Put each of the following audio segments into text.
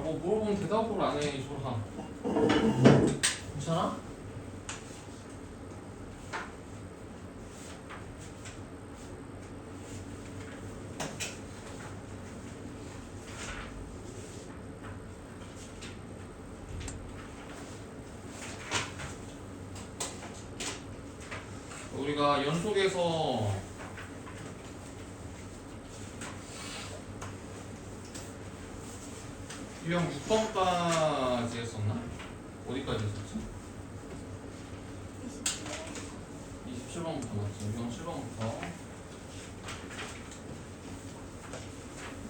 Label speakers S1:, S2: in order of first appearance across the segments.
S1: 뭐 물어보면 대답을 안 해, 이 소라. 괜찮아? 우리가 연속해서 유형 6번까지 했었나? 어디까지 했었지? 27번부터 맞지? 유형 7번부터.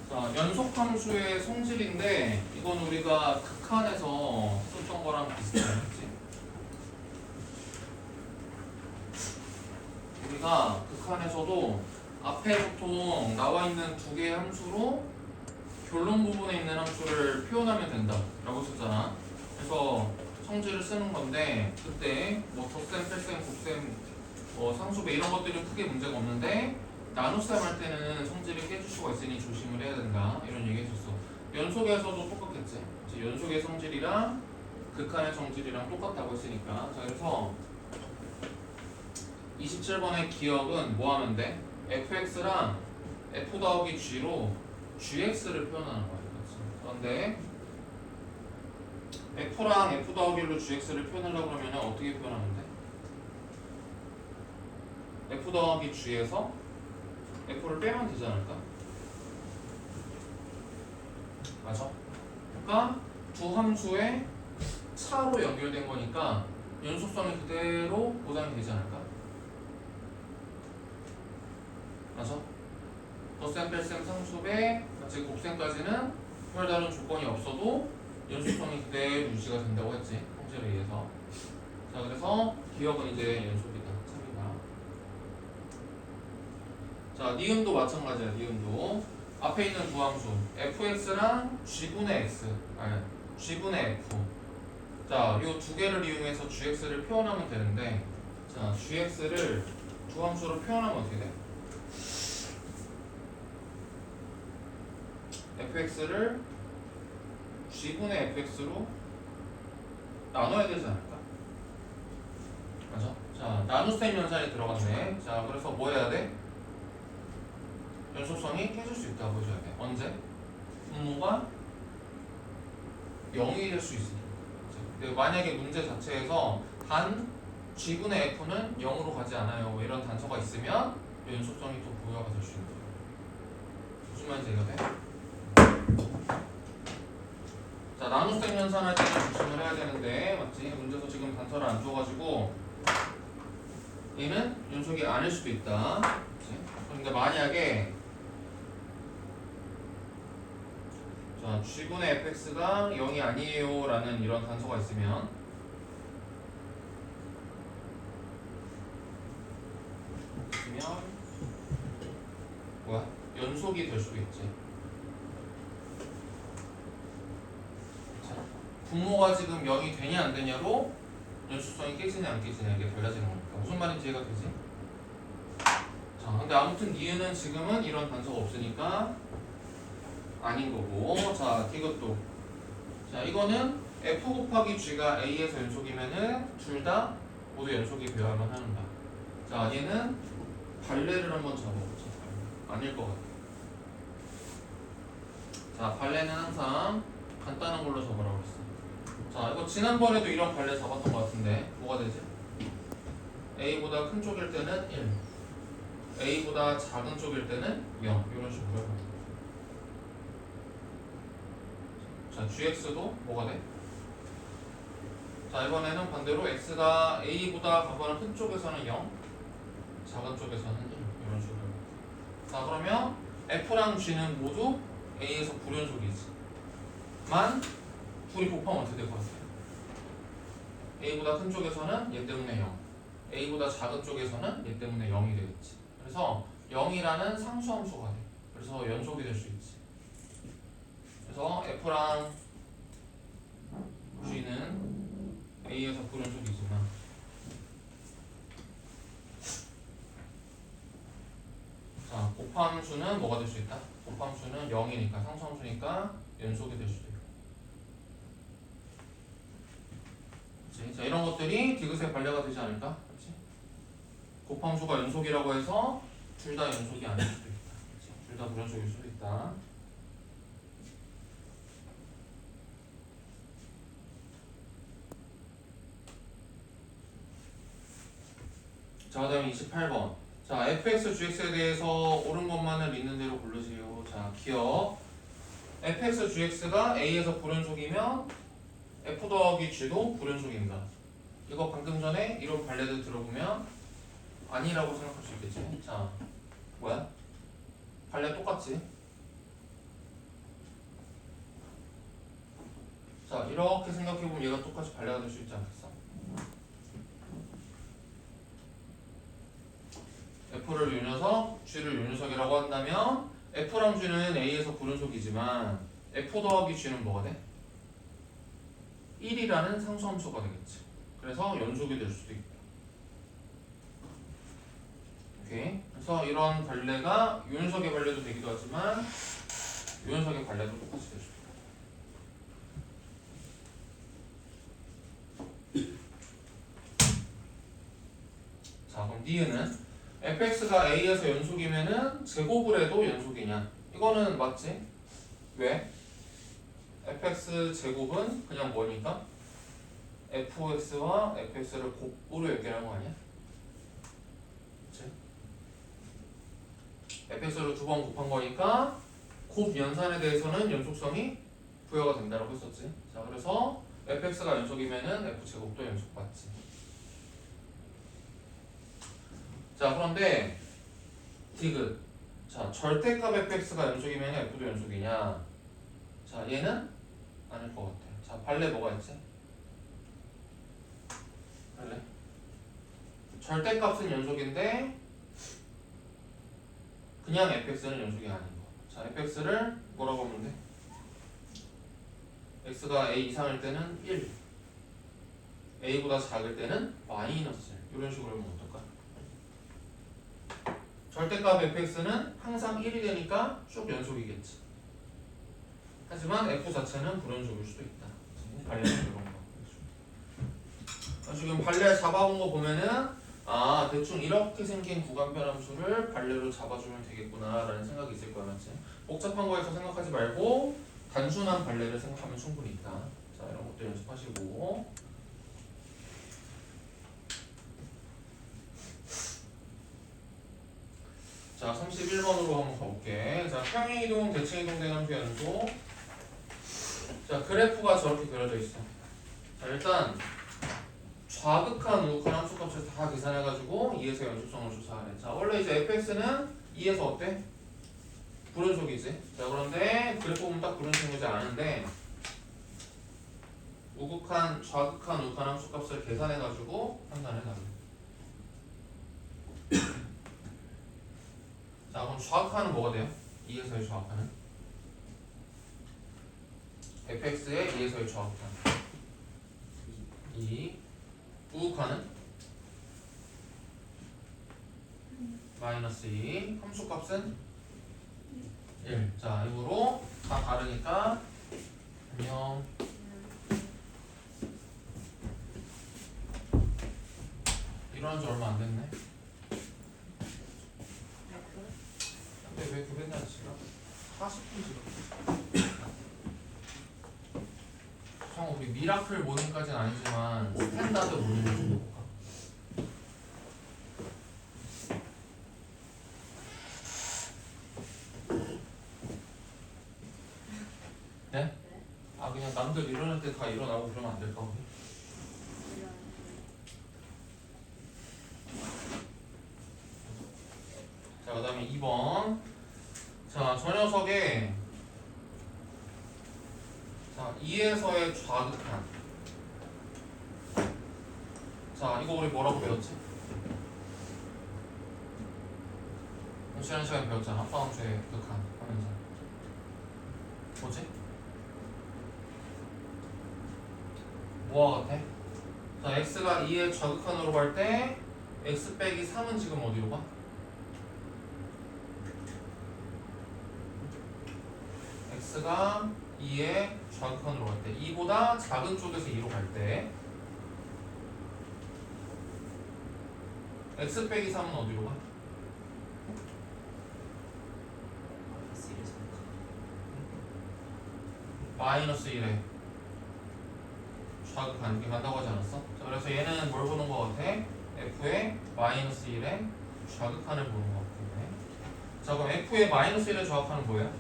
S1: 자, 연속함수의 성질인데 이건 우리가 극한에서 썼던 거랑 비슷해. 그치? 우리가 극한에서도 앞에 보통 나와 있는 두 개의 함수로 결론 부분에 있는 함수를 표현하면 된다 라고 썼잖아. 그래서 성질을 쓰는 건데 그때 뭐 덧셈, 뺄셈, 곱셈, 상수배 이런 것들은 크게 문제가 없는데 나눗셈 할 때는 성질이 깨질 수가 있으니 조심을 해야 된다 이런 얘기 했었어. 연속에서도 똑같겠지. 연속의 성질이랑 극한의 성질이랑 똑같다고 했으니까. 자, 그래서 27번의 기억은 뭐 하면 돼? fx랑 f 더하기 g로 gx를 표현하는 거야. 그런데 f랑 f 더하기로 gx를 표현하려고 그러면 어떻게 표현하면 돼? f 더하기 g에서 f를 빼면 되지 않을까? 맞아? 그러니까 두 함수의 차로 연결된 거니까 연속성이 그대로 보장이 되지 않을까? 맞아? 덧셈, 뺄셈, 상수배, 같이 곱셈까지는 별다른 조건이 없어도 연속성이 그대로 유지가 된다고 했지. 성질에 의해서. 자, 그래서 기억은 이제 연속이다. 참이다. 자, 니은도 마찬가지야. 니은도 앞에 있는 두 함수 fx랑 g분의 x, 아니 g분의 f. 자, 이 두 개를 이용해서 gx를 표현하면 되는데, 자, gx를 두 함수로 표현하면 어떻게 돼? fx를 g분의 fx로 나눠야 되지 않을까? 맞아? 자, 나눗셈 연산이 들어갔네. 자, 그래서 뭐 해야 돼? 연속성이 깨질 수 있다고 보여줘야 돼. 언제? 분모가 0이 될 수 있으니까. 근데 만약에 문제 자체에서 단 g분의 f는 0으로 가지 않아요. 뭐 이런 단서가 있으면 연속성이 또 부여가 될 수 있는 거야. 무슨 말인지 이해가 돼? 자, 나눗셈 연산할 때는 조심을 해야 되는데, 맞지? 문제에서 지금 단서를 안 줘가지고 얘는 연속이 아닐 수도 있다. 그치? 그런데 만약에 자, g분의 fx가 0이 아니에요 라는 이런 단서가 있으면 뭐야? 연속이 될 수도 있지. 분모가 지금 0이 되냐 안 되냐로 연속성이 깨지냐 안 깨지냐 이게 달라지는 거니까. 무슨 말인지 이해가 되지? 자, 근데 아무튼 니은은 지금은 이런 단서가 없으니까 아닌 거고. 자, 이것도. 자, 이거는 f 곱하기 g가 a에서 연속이면은 둘 다 모두 연속이 되어야만 하는다. 자, 얘는 발레를 한번 잡아보자. 아닐 것 같아. 자, 발레는 항상 간단한 걸로 잡으라고 했어. 자, 이거 지난번에도 이런 발레 잡았던 것 같은데 뭐가 되지? a보다 큰 쪽일 때는 1, a보다 작은 쪽일 때는 0 이런 식으로 해봐. 자, gx도 뭐가 돼? 자, 이번에는 반대로 x가 a보다 가거나 큰 쪽에서는 0, 작은 쪽에서는 1 이런 식으로 해봐. 자, 그러면 f랑 g는 모두 a에서 불연속이지. 만 둘이 곱하면 어떻게 될 것 같아요? a보다 큰 쪽에서는 얘 때문에 0, a보다 작은 쪽에서는 얘 때문에 0이 되겠지. 그래서 0이라는 상수함수가 돼. 그래서 연속이 될 수 있지. 그래서 f랑 g는 a에서 불연속이지만 자, 곱함수는 뭐가 될 수 있다? 곱함수는 0이니까 상수함수니까 연속이 될 수도 있고. 그치? 자, 이런 것들이 디귿의 관례가 되지 않을까? 그치? 곱함수가 연속이라고 해서 둘 다 연속이 아닐 수도 있다. 둘 다 불연속일 수도 있다. 자, 그 다음에 28번. 자, fx, gx에 대해서 옳은 것만을 있는 대로 고르세요. 자, 기억. fx, gx가 a에서 불연속이면 f 더하기 g도 불연속입니다. 이거 방금 전에 이런 관례들 들어보면 아니라고 생각할 수 있겠지. 자, 뭐야? 관례 똑같지? 자, 이렇게 생각해보면 얘가 똑같이 관례가 될 수 있지 않겠어? f를 요녀석, g를 요녀석이라고 한다면 f랑 g는 a에서 불연속이지만 f 더하기 g는 뭐가 돼? 1이라는 상수함수가 되겠지. 그래서 연속이 될 수도 있다. 오케이. 그래서 이런 관례가 요녀석의 관례도 되기도 하지만 요녀석의 관례도 똑같이 될 수도 있다. 자, 그럼 니은은 fx가 a에서 연속이면은 제곱을 해도 연속이냐? 이거는 맞지? 왜? fx 제곱은 그냥 뭐니까? fx와 fx를 곱으로 연결한 거 아니야? 그치? fx를 두 번 곱한 거니까 곱 연산에 대해서는 연속성이 부여가 된다고 했었지. 자, 그래서 fx가 연속이면은 f 제곱도 연속받지. 자, 그런데 디귿. 자, 절대값 fx가 연속이면 f도 연속이냐? 자, 얘는 아닐 것 같아. 자, 발레 뭐가 있지? 발레. 절대값은 연속인데 그냥 fx는 연속이 아닌 거. 자, fx를 뭐라고 하면 돼? x가 a 이상일 때는 1, a보다 작을 때는 마이너스 1. 이런 식으로 하면 어떨까? 절대값 fx는 항상 1이 되니까 쭉 연속이겠지. 하지만 f 자체는 불연속일 수도 있다. 발레는 이런 거. 지금 발레 잡아온 거 보면은 아, 대충 이렇게 생긴 구간변 함수를 발레로 잡아주면 되겠구나 라는 생각이 있을 거야. 맞지? 복잡한 거에서 생각하지 말고 단순한 발레를 생각하면 충분히 있다. 자, 이런 것도 연습하시고. 자, 31번으로 한번 가볼게. 자, 평행이동, 대칭이동 함수 연소. 자, 그래프가 저렇게 그려져 있어. 자, 일단 좌극한 우극한 함수값을 다 계산해가지고 2에서 연속성을 조사하래. 자, 원래 이제 fx는 2에서 어때? 불연속이지. 자, 그런데 그래프 보면 딱 불연속이지 않은데 우극한, 좌극한 우극한 함수값을 계산해가지고 판단해달래. 자, 그럼 좌극한은 뭐가 돼요? 2에서의 좌극한은? fx의 2에서의 좌극한 2. 우극한은? 마이너스 2. 함수값은? 1. 자, 이거로 다 다르니까 안녕. 일어난 지 얼마 안 됐네. 근데 왜 그랬나 지금? 40분 지금. 형, 우리 미라클 모닝까지는 아니지만 스탠다드 모닝 좀 해볼까? 네? 아, 그냥 남들 일어날 때 다 일어나고 그러면 안 될까 우리? 자, 그 다음에 2번. 자, 저 녀석의 자, 2에서의 좌극한. 자, 이거 우리 뭐라고 배웠지? 지난 시간에 배웠잖아. 합성함수의 극한 하면서. 뭐지? 뭐와 같아? 자, x가 2의 좌극한으로 갈 때 x 빼기 3은 지금 어디로 가? x가 2의 좌극한으로 갈 때 2보다 작은 쪽에서 2로 갈 때 x 빼기 3은 어디로 가? 마이너스 1에 좌극하는 게 간다고 하지 않았어? 자, 그래서 얘는 뭘 보는 거 같아? f의 마이너스 1에 좌극한을 보는 거 같은데. 자, 그럼 f의 마이너스 1에 좌극한은 뭐예요?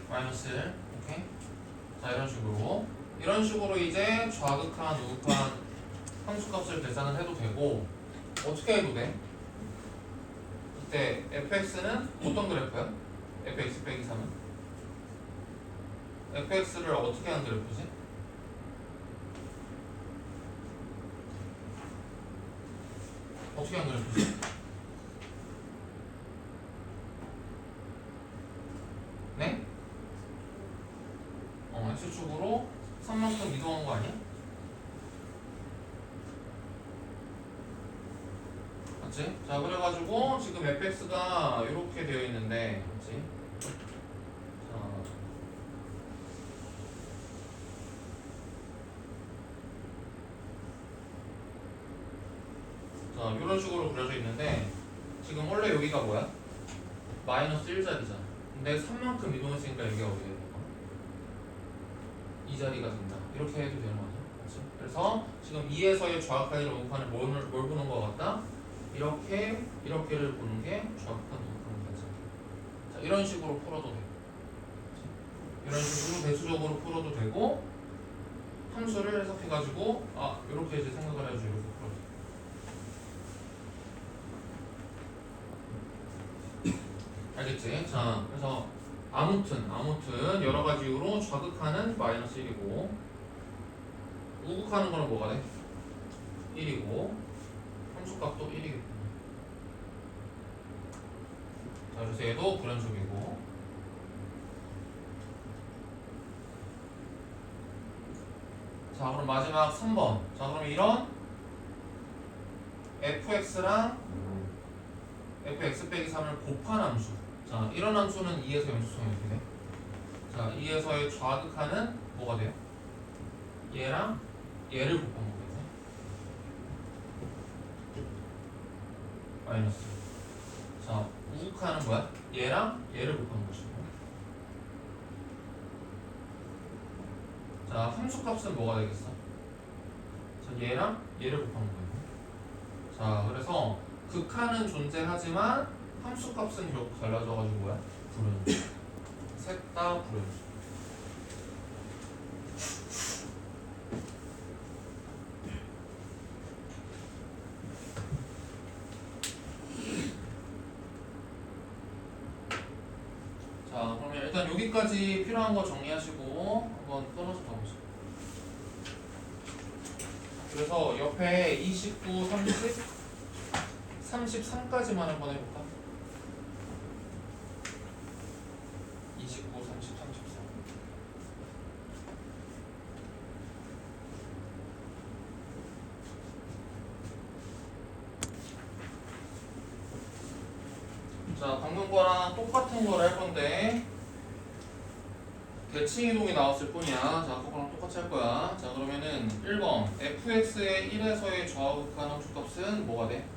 S1: 마이너스 1. 오케이? 자, 이런 식으로 이제 좌극한, 우극한 함수값을 계산을 해도 되고, 어떻게 해도 돼? 이때 fx는 어떤 그래프야? fx 빼기 3은? fx를 어떻게 하는 그래프지? 어떻게 하는 그래프지? 네? x축으로 3만큼 이동한 거 아니야? 맞지? 자, 그래가지고 지금 fx가 이렇게 되어 있는데, 맞지? 자, 이런 식으로 그려져 있는데, 지금 원래 여기가 뭐야? 마이너스 1자리잖아. 근데 3만큼 이동했으니까 여기가 어디가 되는 거야? 2자리가 된다. 이렇게 해도 되는 거죠. 맞지? 그래서 지금 2에서의 좌극한이랑 우극한을 뭘 보는 거 같다? 이렇게를 보는 게 좌극한, 우극한 거지. 자, 이런 식으로 풀어도 돼. 이런 식으로 배수적으로 풀어도 되고, 함수를 해석해가지고, 이렇게 이제 생각을 해가지고 이렇게 풀어도 돼. 알겠지? 자, 그래서 아무튼 여러 가지 이유로 좌극하는 마이너스 1이고, 우극하는 거는 뭐가 돼? 1이고, 함수값도 1이겠고. 자, 그래서 얘도 불연속이고. 자, 그럼 마지막 3번. 자, 그럼 이런 fx랑 fx 빼기 3을 곱한 함수. 자, 이런 함수는 2에서 연수성이 어떻게 돼? 자, 2에서의 좌극하는 뭐가 돼요? 얘랑 얘를 곱한 거겠네. 마이너스. 자, 우극하는 뭐야? 얘랑 얘를 곱한 것이고. 자, 함수값은 뭐가 되겠어? 자, 얘랑 얘를 곱한 거예요. 자, 그래서 극한은 존재하지만 함수값은 결국 달라져가지고 뭐야? 불연속. 셋 다 불연속. 자, 그러면 일단 여기까지 필요한 거 정리하시고 한번 끊어서 가보죠. 그래서 옆에 29, 30, 33까지만 한번 해볼까? 29, 30, 34. 자, 방금 거랑 똑같은 걸 할 건데 대칭 이동이 나왔을 뿐이야. 자, 아까 거랑 똑같이 할 거야. 자, 그러면은 1번 fx의 1에서의 좌극한 함수값은 뭐가 돼?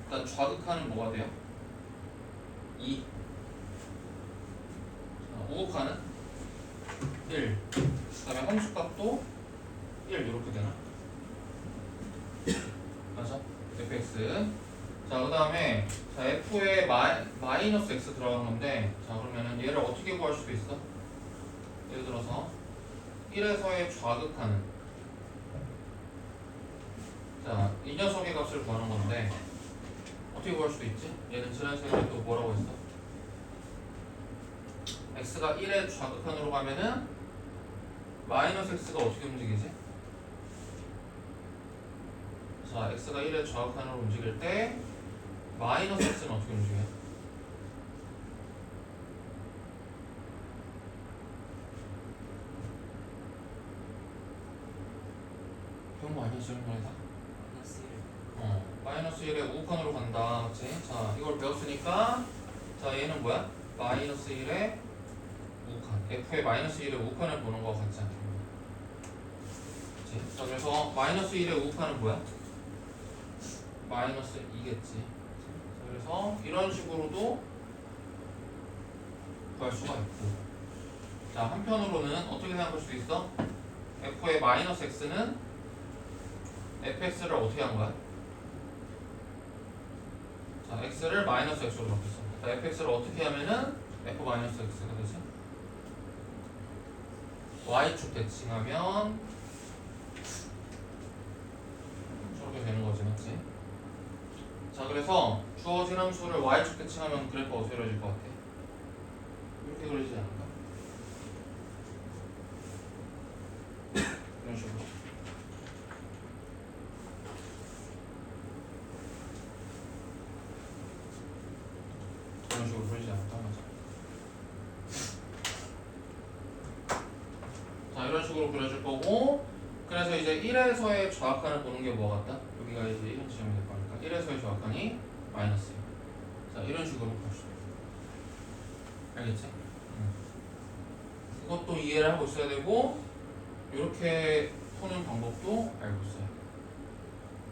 S1: 일단 좌극한은 뭐가 돼요? 2. 자, 우극한은 1. 그 다음에 함수값도 1 이렇게 되나? 맞아? fx. 자, 그 다음에 자, f에 마이너스 x 들어간 건데, 자, 그러면은 얘를 어떻게 구할 수도 있어? 예를 들어서 1에서의 좌극하는, 자, 이 녀석의 값을 구하는 건데 어떻게 구할 수도 있지? 얘는 지난 시간에 또 뭐라고 했어? x가 1의 좌극한으로 가면은 마이너스 x가 어떻게 움직이지? 자, x가 1의 좌극한으로 움직일 때 마이너스 x는 어떻게 움직여요? 배운 거 아니야 지금까지 다? 마이너스 1의 우극한으로 간다. 맞지? 자, 이걸 배웠으니까 자, 얘는 뭐야? 마이너스 1의 우극한. f의 마이너스 1의 우극한을 보는 거 같지 않겠냐? 그치? 자, 그래서 마이너스 1의 우극한은 뭐야? 마이너스 2겠지. 자, 그래서 이런 식으로도 구할 수가 있고. 자, 한편으로는 어떻게 생각할 수도 있어? f의 마이너스 x는 fx를 어떻게 한 거야? 자, x를 마이너스 x로 바뀌었어. 자, fx를 어떻게 하면은 f 마이너스 x가 되지? y축 대칭하면 저렇게 되는 거지, 맞지? 자, 그래서 주어진 함수를 y축 대칭하면 그래프가 어떻게 그려질 것 같아? 이렇게 그려지지 않을까? 이런 식으로. 이런 식으로 그리지 않을까? 맞아. 자, 이런 식으로 그려질 거고, 그래서 이제 1에서의 좌악한을 보는 게 뭐 같다? 여기가 이제 1은 지점이 될 거니까 1에서의 좌악한이 마이너스 1. 자, 이런 식으로 볼 수도 있다. 알겠지? 그것도 이해를 하고 있어야 되고, 이렇게 푸는 방법도 알고 있어야 돼.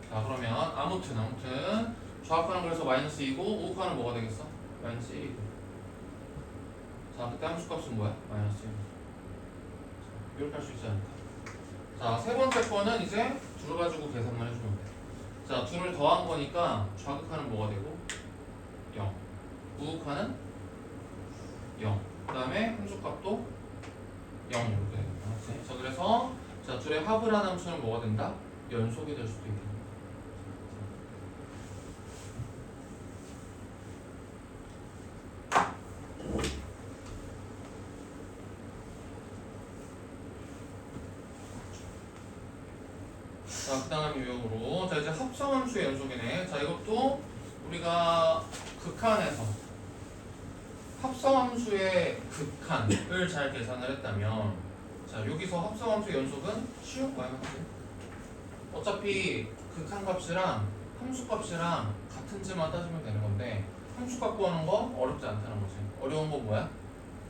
S1: 자, 그러면 아무튼 좌악한은 그래서 마이너스 2고 우극한은 뭐가 되겠어? 마이너스 1이고. 자, 그때 함수값은 뭐야? 마이너스 1. 이렇게 할 수 있지 않을까? 자, 세 번째 거는 이제 둘 가지고 계산만 해주면 돼. 자, 둘을 더한 거니까 좌극한은 뭐가 되고? 0. 우극한은 0. 그 다음에 함수값도 0 이렇게 되겠다. 자, 그래서 자, 둘의 합을 한 함수는 뭐가 된다? 연속이 될 수도 있겠다. 자, 그 다음 유형으로 자, 이제 합성함수의 연속이네. 자, 이것도 우리가 극한에서 합성함수의 극한을 잘 계산을 했다면, 자, 여기서 합성함수 연속은 쉬운 거야, 맞지? 어차피 극한값이랑 함수값이랑 같은 즈만 따지면 되는 건데, 함수값 구하는 거 어렵지 않다는 거지. 어려운 건 뭐야?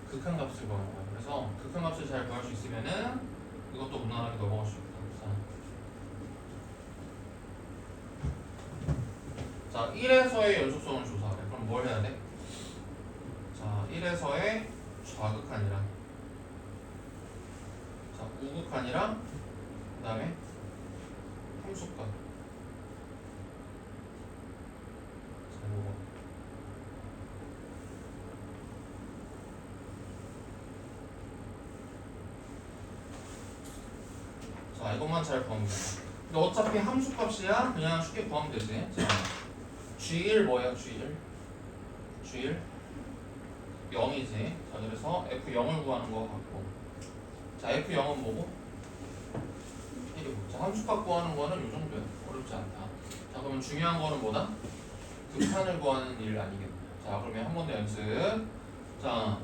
S1: 극한값을 구하는 거야. 그래서 극한값을 잘 구할 수 있으면은 이것도 무난하게 넘어갈 수 있다. 자, 1에서의 연속성을 조사하래. 그럼 뭘 해야 돼? 자, 1에서의 좌극한이랑, 자, 우극한이랑, 그 다음에 함수값. 자, 요거. 자, 이것만 잘 구하면 돼. 근데 어차피 함수값이야 그냥 쉽게 구하면 되지. 자, G1 뭐야? G1 0이지. 자, 그래서 F0을 구하는 거 같고, 자, F0은 뭐고? 1이고. 자, 함수값 구하는 거는 이 정도야. 어렵지 않다. 자, 그러면 중요한 거는 뭐다? 극한을 구하는 일 아니겠냐. 자, 그러면 한 번 더 연습. 자,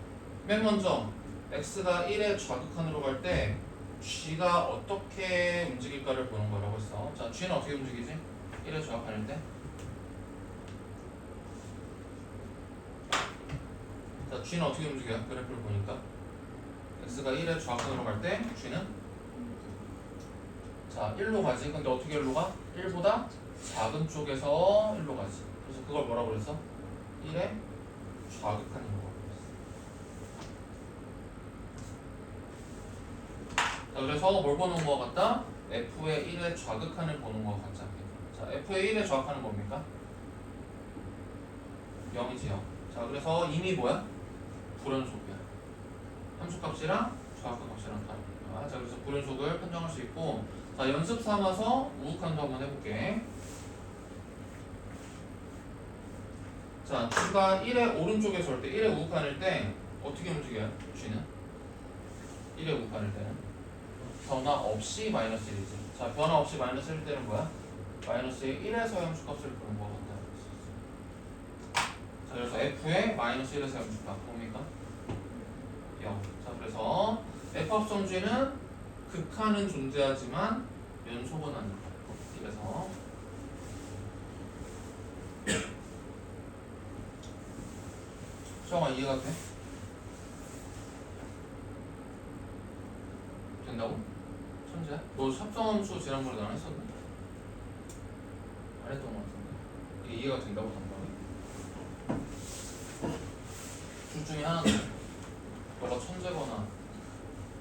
S1: 맨 먼저 x가 1의 좌극한으로 갈 때 g가 어떻게 움직일까를 보는 거라고 했어. 자, g는 어떻게 움직이지? 1의 좌극한일 때. 자, g는 어떻게 움직여요? 그래프를 보니까 x가 1의 좌극한으로 갈 때 g는 자, 1로 가지. 근데 어떻게 1로 가? 1보다 작은 쪽에서 1로 가지. 그래서 그걸 뭐라고 그랬어? 1의 좌극한이라고 그랬어. 자, 그래서 뭘 보는 거 같다? f의 1의 좌극한을 보는 거 같지 않겠냐. 자, f의 1의 좌극한은 뭡니까? 0이지요. 자, 그래서 이미 뭐야? 불연속이야. 함수값이랑 좌극값이랑 다르니까. 자, 그래서 불연속을 판정할 수 있고, 자, 연습 삼아서 우극한도 한번 해볼게. 자, g가 1의 오른쪽에 설 때, 1의 우극한일 때 어떻게 움직여요? g는 1의 우극한일 때는 변화 없이 마이너스 1이지. 자, 변화 없이 마이너스 1일 때는 뭐야? 마이너스의 1에서 함수값을 보는 거 같다. 자, 그래서 f의 마이너스 1에서 함수값 뭡니까? 0. 자, 그래서 f 합성 g는 극한은 존재하지만 연속은 아니다. 그래서 수영아 이해가 돼? 된다고? 천천히 현재? 너 합성함수 지난번에 나랑 했었나? 안 했던 것 같은데. 이게 이해가 된다고 단방에? 둘 중에 하나. 너가 천재거나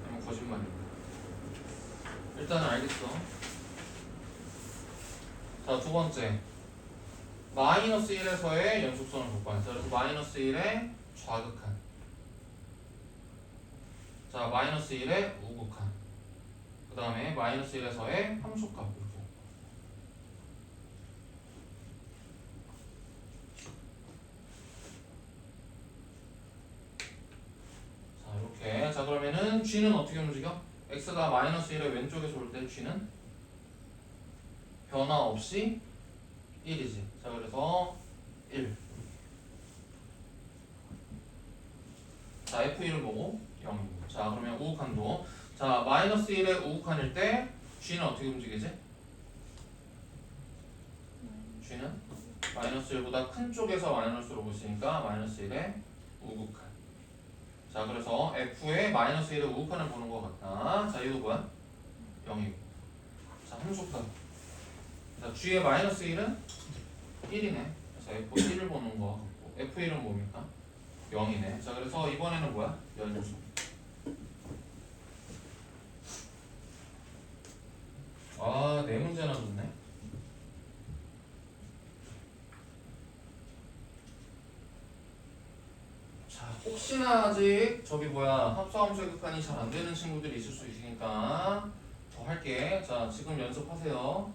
S1: 아니면 거짓말이야. 일단은 알겠어. 자, 두 번째. 마이너스 1에서의 연속선을 볼 거야. 자, 그래서 마이너스 1의 좌극한. 자, 마이너스 1의 우극한. 그 다음에 마이너스 1에서의 함수값. 이렇게. 자, 이렇게. 자, 그러면은 G는 어떻게 움직여? X가 마이너스 1의 왼쪽에서 올 때 G는 변화 없이 1이지. 자, 그래서 1. 자, F1을 보고 0이고. 자, 그러면 우극한도. 자, 마이너스 1의 우극한일 때 G는 어떻게 움직이지? G는 마이너스 1보다 큰 쪽에서 마이너스로 오고 있으니까 마이너스 1의 우극한. 자, 그래서 F의 마이너스 1의 우극한을 보는 것 같다. 자, 이거 뭐야? 0이고. 자, 함수값. 자, G의 마이너스 1은 1이네. 그래서 F1을 보는 거 같고. F1은 뭡니까? 0이네. 자, 그래서 이번에는 뭐야? 연속. 아, 네 문제나 줬네. 자, 혹시나 아직 저기 뭐야 합성함수의 극한이 잘 안 되는 친구들이 있을 수 있으니까 더 할게. 자, 지금 연습하세요.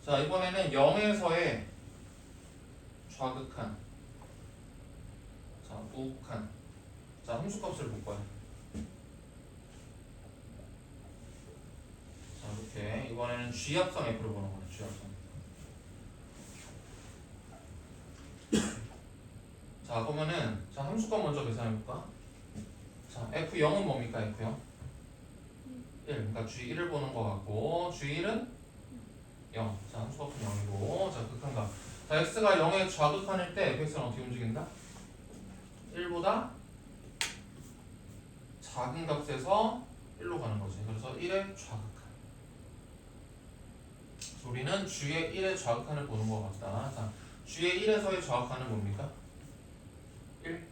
S1: 자, 이번에는 0에서의 좌극한. 자, 우극한. 자, 함수값을 볼 거야. 자, 이렇게 이번에는 G합성 F를 보는 거야. G합성. 자, 그러면은 자, 함수값 먼저 계산해 볼까? 자, F0은 뭡니까? F0 1. 그러니까 G1을 보는 거 같고 G1은 0. 자, 함수값은 0이고. 자, 극한값. 자, X가 0의 좌극한일 때 Fx는 어떻게 움직인다? 1보다 작은 값에서 1로 가는 거지. 그래서 1의 좌극한. 우리는 G의 1의 좌극한을 보는 것 같다. 자, G의 1에서의 좌극한은 뭡니까? 1. 이렇게.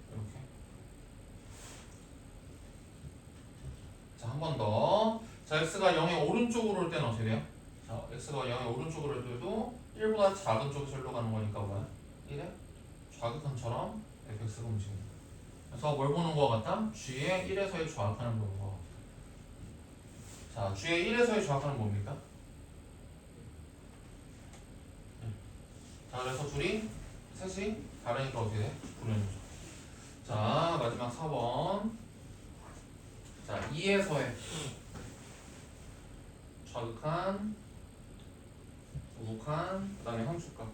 S1: 자, 한 번 더. 자, X가 0의 오른쪽으로 올 때는 어떻게 돼요? 자, X가 0의 오른쪽으로 올 때도 1보다 작은 쪽에서 1로 가는 거니까 뭐야? 1의 좌극한처럼 fx가 움직인다. 그래서 뭘 보는 것 같다? G의 1에서의 좌극한을 보는 것 같다. 자, G의 1에서의 좌극한은 뭡니까? 자, 그래서 셋이 다르니까 어떻게 돼? 불연이죠. 자, 마지막 4번. 자, 2에서의 좌극한, 우극한, 그 다음에 함수값.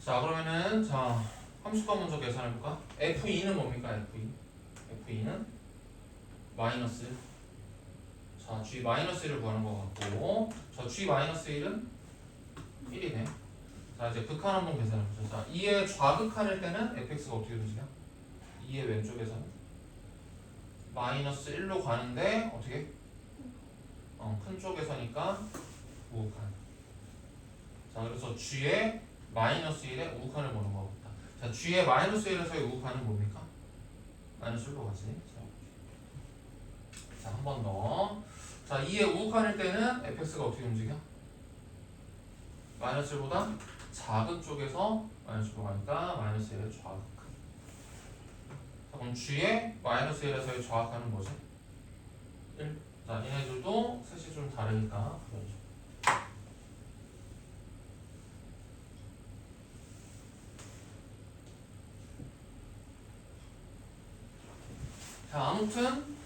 S1: 자, 그러면은 자, 함수값 먼저 계산해볼까? F2는 뭡니까? F2는 마이너스 1. 자, G 마이너스 1을 구하는 것 같고, 자, G 마이너스 1은 1이네. 자, 이제 극한 한번 계산해보자. 자, 2의 좌극한일 때는 fx가 어떻게 움직여? 2의 왼쪽에서는 마이너스 1로 가는데 어떻게? 큰 쪽에서니까 우극한. 자, 그래서 G의 마이너스 1의 우극한을 보는 것 같다. 자, G의 마이너스 1에서의 우극한은 뭡니까? 마이너스 1로 가지. 자, 한 번 더. 자, 2의 우극한일 때는 fx가 어떻게 움직여? 마이너스 1보다 작은 쪽에서 마이너스로 가니까 마이너스 1의 좌극한. 자, 그럼 G의 마이너스 1에서의 좌극한은 뭐지? 1. 자, 얘네들도 셋이 좀 다르니까 그러죠. 자, 아무튼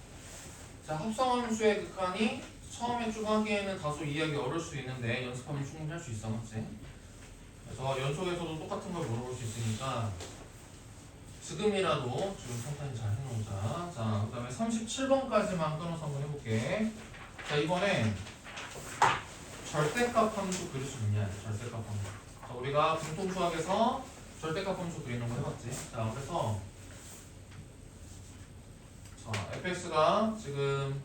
S1: 자, 합성함수의 극한이 처음에 쭉 하기에는 다소 이해하기 어려울 수 있는데 연습하면 충분히 할 수 있어, 맞지? 그래서 연속에서도 똑같은 걸 물어볼 수 있으니까 지금이라도 지금 천천히 잘 해놓자. 자, 그 다음에 37번까지만 끊어서 한번 해볼게. 자, 이번에 절대값 함수 그릴 수 있냐? 절대값 함수. 자, 우리가 공통수학에서 절대값 함수 그리는 거 해봤지. 자, 그래서 자, fx가 지금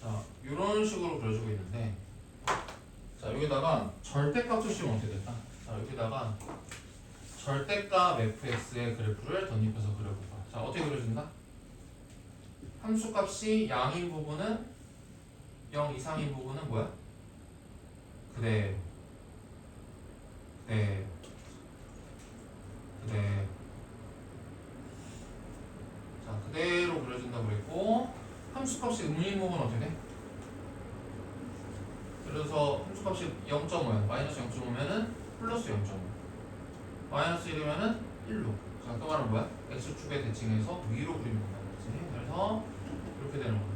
S1: 자, 이런 식으로 그려주고 있는데, 자, 여기다가 절대값을 씌우면 어떻게 될까? 자, 여기다가 절대값 fx의 그래프를 덧입혀서 그려볼까? 자, 어떻게 그려준다? 함수값이 양인 부분은 0 이상인 부분은 뭐야? 그대로 자, 그대로 그려준다고 그랬고, 함수값이 음인 부분은 어떻게 돼? 그래서 함수값이 0.5야. 마이너스 0.5면은 플러스 0.5. 마이너스 1이면은 1로. 자, 그 말은 뭐야? x축에 대칭해서 위로 그리면 된다. 그렇지? 그래서 이렇게 되는 거야.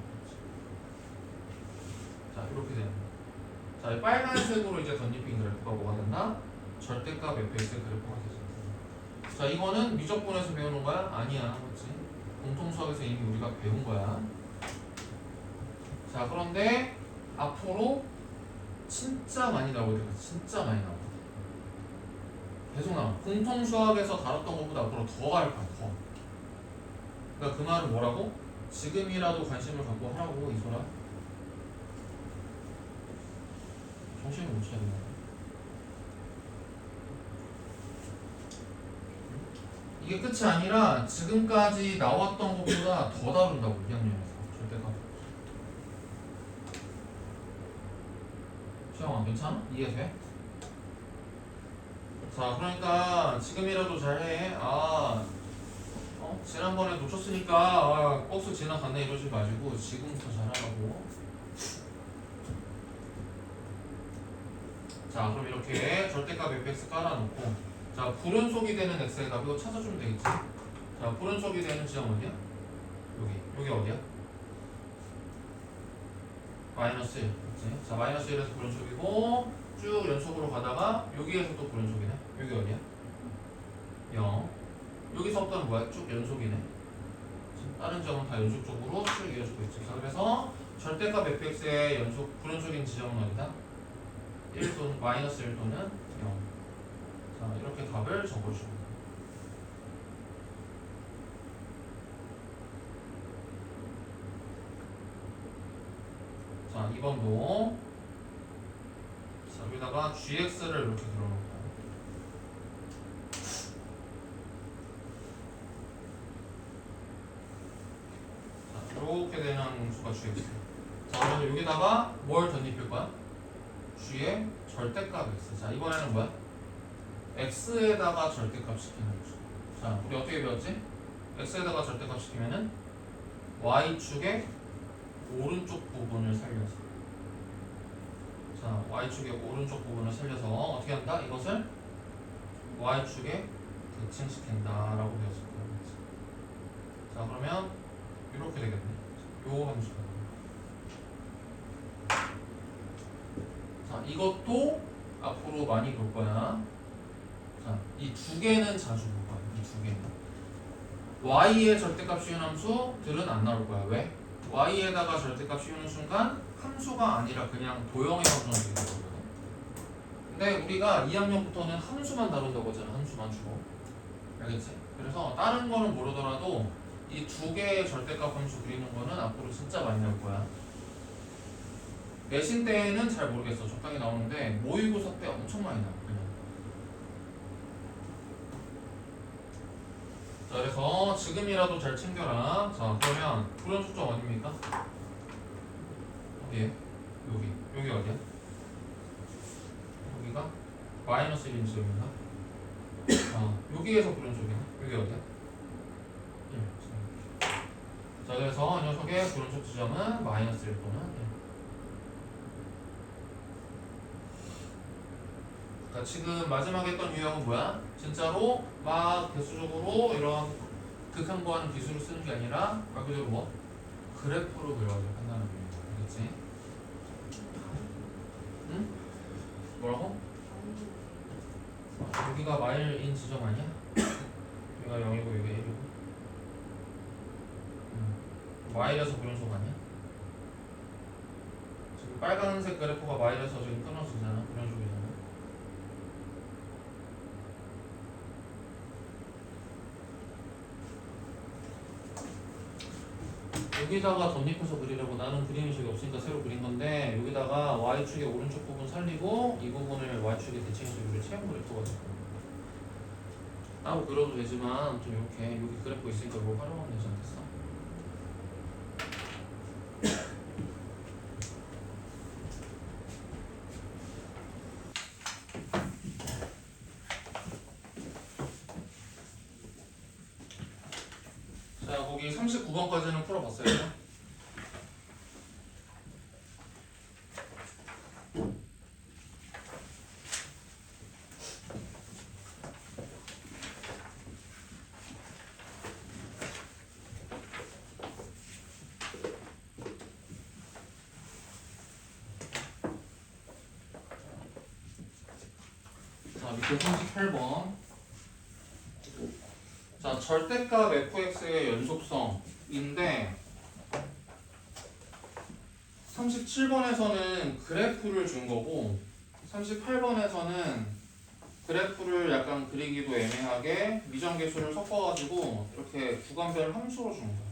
S1: 자, 이렇게 되는 거야. 자, 이 빨간색으로 이제 덧입힌 그래프가 뭐가 된다? 절대값 fx의 그래프가 되죠. 자, 이거는 미적분에서 배우는 거야? 아니야. 그렇지? 공통수학에서 이미 우리가 배운 거야. 자, 그런데 앞으로 진짜 많이 나오거든. 진짜 많이 나와. 계속 나와. 공통수학에서 다뤘던 것보다 앞으로 더 갈 거야. 더. 그러니까 그 말은 뭐라고? 지금이라도 관심을 갖고 하라고, 이소라. 정신을 못 차리네. 이게 끝이 아니라 지금까지 나왔던 것보다 더 다룬다고, 2학년에서. 절대값. 시영아, 괜찮아? 이해돼? 자, 그러니까 지금이라도 잘해. 지난번에 놓쳤으니까 버스 지나갔네 이러지 마시고 지금부터 잘하라고. 자, 그럼 이렇게 절대값 fx 깔아놓고, 자, 불연속이 되는 x의 값 이거 찾아주면 되겠지. 자, 불연속이 되는 지점 어디야? 여기 어디야? 마이너스 1. 그치? 자, 마이너스 1에서 불연속이고 쭉 연속으로 가다가 여기에서 또 불연속이네. 여기 어디야? 0. 여기서부터는 뭐야? 쭉 연속이네. 다른 점은 다 연속적으로 쭉 이어지고 있지. 자, 그래서 절대값 fx의 불연속인 지점은 어디다? 1 또는 마이너스 1 또는 0. 자, 이렇게 답을 적어주면. 자, 2번도 자, 여기다가 gx를 이렇게 들어놓을까요? 자, 이렇게 되는 수가 gx. 자, 그러면 여기다가 뭘 덧입힐 거야? g의 절대값 x. 자, 이번에는 뭐야? x에다가 절대값 시키는 거죠. 자, 우리 어떻게 배웠지? x에다가 절대값 시키면은 y축의 오른쪽 부분을 살려서, 자, y축의 오른쪽 부분을 살려서 어떻게 한다? 이것을 y축에 대칭시킨다 라고 배웠을 거예요. 자, 그러면 이렇게 되겠네. 요 함수가. 자, 이것도 앞으로 많이 볼 거야. 자, 이 두 개는 자주 볼 거야. 이 두 개는. y의 절대값 씌우는 함수들은 안 나올 거야. 왜? y에다가 절대값 씌우는 순간 함수가 아니라 그냥 도형의 함수만 되는 거거든. 근데 우리가 2학년부터는 함수만 다룬다고 하잖아. 함수만 주로. 알겠지? 그래서 다른 거는 모르더라도 이 두 개의 절대값 함수 그리는 거는 앞으로 진짜 많이 나올 거야. 내신 때는 잘 모르겠어. 적당히 나오는데 모의고사 때 엄청 많이 나와. 그냥. 자, 그래서 지금이라도 잘 챙겨라. 자, 그러면 불연속점 어딥니까? 어디에? 여기 어디야? 여기가 마이너스 1인 지점인가? 여기에서 불연속이네. 여기 어디야? 1. 자, 그래서 이 녀석의 불연속 지점은 마이너스 1 또는 1. 자, 지금 마지막에 했던 유형은 뭐야? 진짜로 막 대수적으로 이런 극한구하는 기술을 쓰는 게 아니라 말 그대로 뭐? 그래프로 그려가지고 판단하는 거야. 알겠지? 응? 뭐라고? 여기가 마일인 지점 아니야? 여기가 0이고 여기가 1이고 y에서 불연속 아니야? 지금 빨간색 그래프가 y에서 지금 끊어지잖아. 불연속이잖아. 여기다가 덧입혀서 그리려고 나는 그림이 저기 없으니까 새로 그린 건데 여기다가 y축의 오른쪽 부분 살리고 이 부분을 y축의 대칭해서 여기를 체형 그래프가 됐고 따로 그려도 되지만 좀 이렇게 여기 그래프 있으니까 이거 활용하면 되지 않겠어? 자 거기 39번까지는 풀어봤어요. 자 밑에 38번 자 절대값 fx의 연속성인데 37번에서는 그래프를 준 거고 38번에서는 그래프를 약간 그리기도 애매하게 미정계수를 섞어가지고 이렇게 구간별 함수로 준 거야.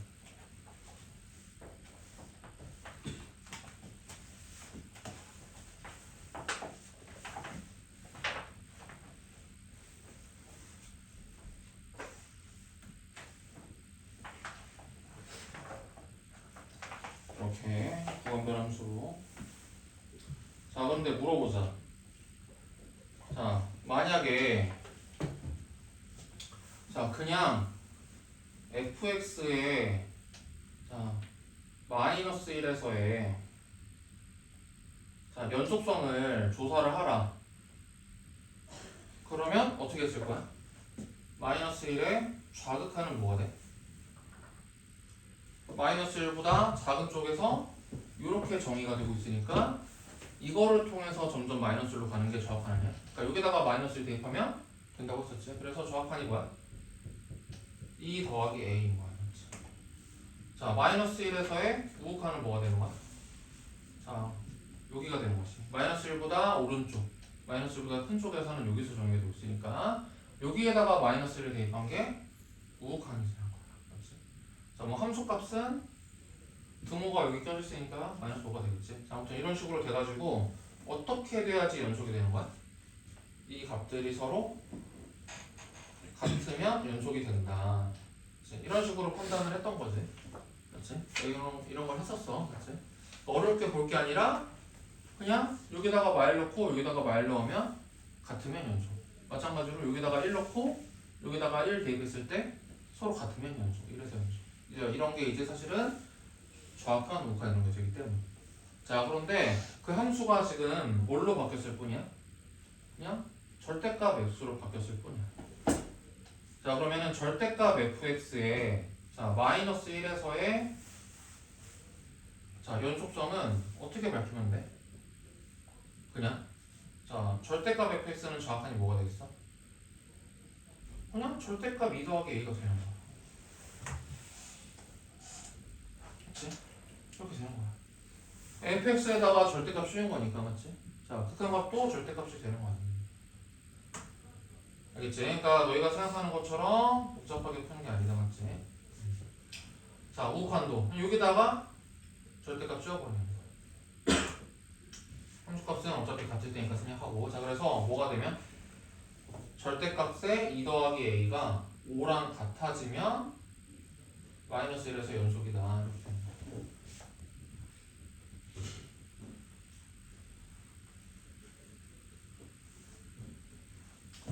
S1: 이렇게 구간별 함수로. 자 그런데 물어보자. 자 만약에 자 그냥 fx의 자 마이너스 1에서의 자 연속성을 조사를 하라. 그러면 어떻게 했을 거야? 마이너스 1의 좌극하는 뭐가 돼? 마이너스 1보다 작은 쪽에서 이렇게 정의가 되고 있으니까 이거를 통해서 점점 마이너스 1로 가는 게 좌합한이야. 그러니까 여기다가 마이너스 1 대입하면 된다고 했었지. 그래서 좌합한이 뭐야? 2 더하기 a인 거야. 그렇지? 자 마이너스 1에서의 우극한은 뭐가 되는 거야? 자 여기가 되는 거지. 마이너스 1보다 오른쪽 마이너스 1보다 큰 쪽에서는 여기서 정의가 되고 있으니까 여기에다가 마이너스 1을 대입한 게 우극한이 되는 거야. 그렇지? 자 뭐 함수값은 등호가 여기 껴졌으니까 마이너스 5가 되겠지. 자, 아무튼 이런 식으로 돼가지고 어떻게 돼야지 연속이 되는 거야? 이 값들이 서로 같으면 연속이 된다. 그치? 이런 식으로 판단을 했던 거지. 그렇지? 이런 걸 했었어. 그렇지? 어렵게 볼 게 아니라 그냥 여기다가 마일 넣고 여기다가 마일 넣으면 같으면 연속. 마찬가지로 여기다가 1 넣고 여기다가 1 대입했을 때 서로 같으면 연속. 이래서 연속. 이런 게 이제 사실은 좌합한 우극한 이런 게 되기 때문에. 자 그런데 그 함수가 지금 뭘로 바뀌었을 뿐이야? 그냥 절대값 x로 바뀌었을 뿐이야. 자 그러면은 절대값 fx의 자 마이너스 1에서의 자 연속성은 어떻게 밝히면 돼? 그냥 자 절대값 fx는 정확하니 뭐가 되겠어? 그냥 절대값 2 더하기 a가 되는 거야. 그치? 이렇게 되는 거야. fx에다가 절대값 씌운 거니까 맞지? 자 극한값도 절대값이 되는 거 아니야. 알겠지? 그러니까 너희가 생각하는 것처럼 복잡하게 푸는 게 아니다 맞지? 자 우극한도 여기다가 절대값 씌워버리는 거야. 함수값은 어차피 같을 테니까 생략하고. 자 그래서 뭐가 되면 절대값의 2 더하기 a가 5랑 같아지면 마이너스 1에서 연속이다 이렇게 되는 거야.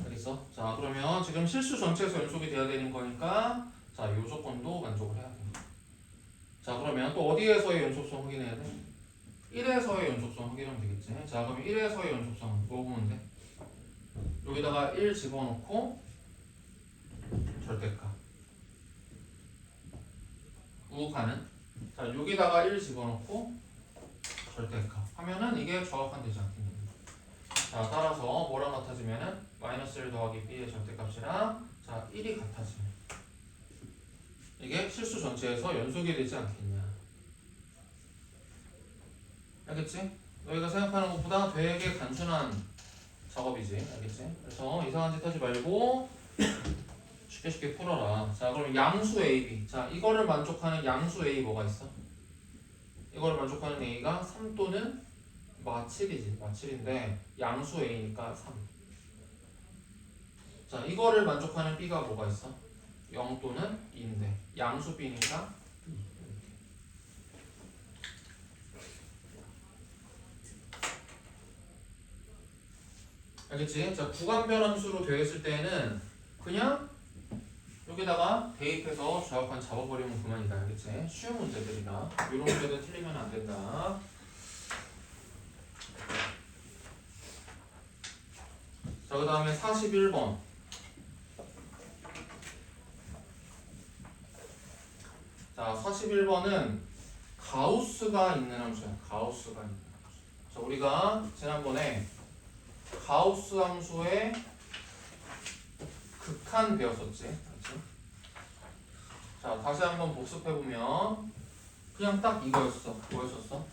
S1: 알겠어? 자 그러면 지금 실수 전체에서 연속이 돼야 되는 거니까 자 이 조건도 만족을 해야 돼. 자 그러면 또 어디에서의 연속성 확인해야 돼? 1에서의 연속성 확인하면 되겠지. 자 그럼 1에서의 연속성 뭐 보면 돼? 여기다가 1 집어넣고 절대값 우극하는 자 여기다가 1 집어넣고 절대값 하면은 이게 정확한 되지 않겠냐. 자 따라서 뭐랑 같아지면은 마이너스 1 더하기 b의 절대값이랑 자 1이 같아지면 이게 실수 전체에서 연속이 되지 않겠냐. 알겠지? 너희가 생각하는 것보다 되게 단순한 작업이지. 알겠지? 그래서 이상한 짓 하지 말고 쉽게 쉽게 풀어라. 자, 그럼 양수 AB. 자, 이거를 만족하는 양수 A 뭐가 있어? 이거를 만족하는 A가 3 또는 마7이지. 마7인데 양수 A니까 3. 자, 이거를 만족하는 B가 뭐가 있어? 0 또는 2인데 양수 B니까 2. 알겠지? 자, 구간변함수로 되어 있을 때는 그냥 여기다가 대입해서 좌우간 잡아버리면 그만이다. 알겠지? 쉬운 문제들이다. 이런 문제들 틀리면 안 된다. 자, 그 다음에 41번. 자, 41번은 가우스가 있는 함수야. 가우스가 있는 함수. 자, 우리가 지난번에 가우스 함수의 극한 배웠었지. 그렇지? 자, 다시 한번 복습해보면 그냥 딱 이거였어. 뭐였었어?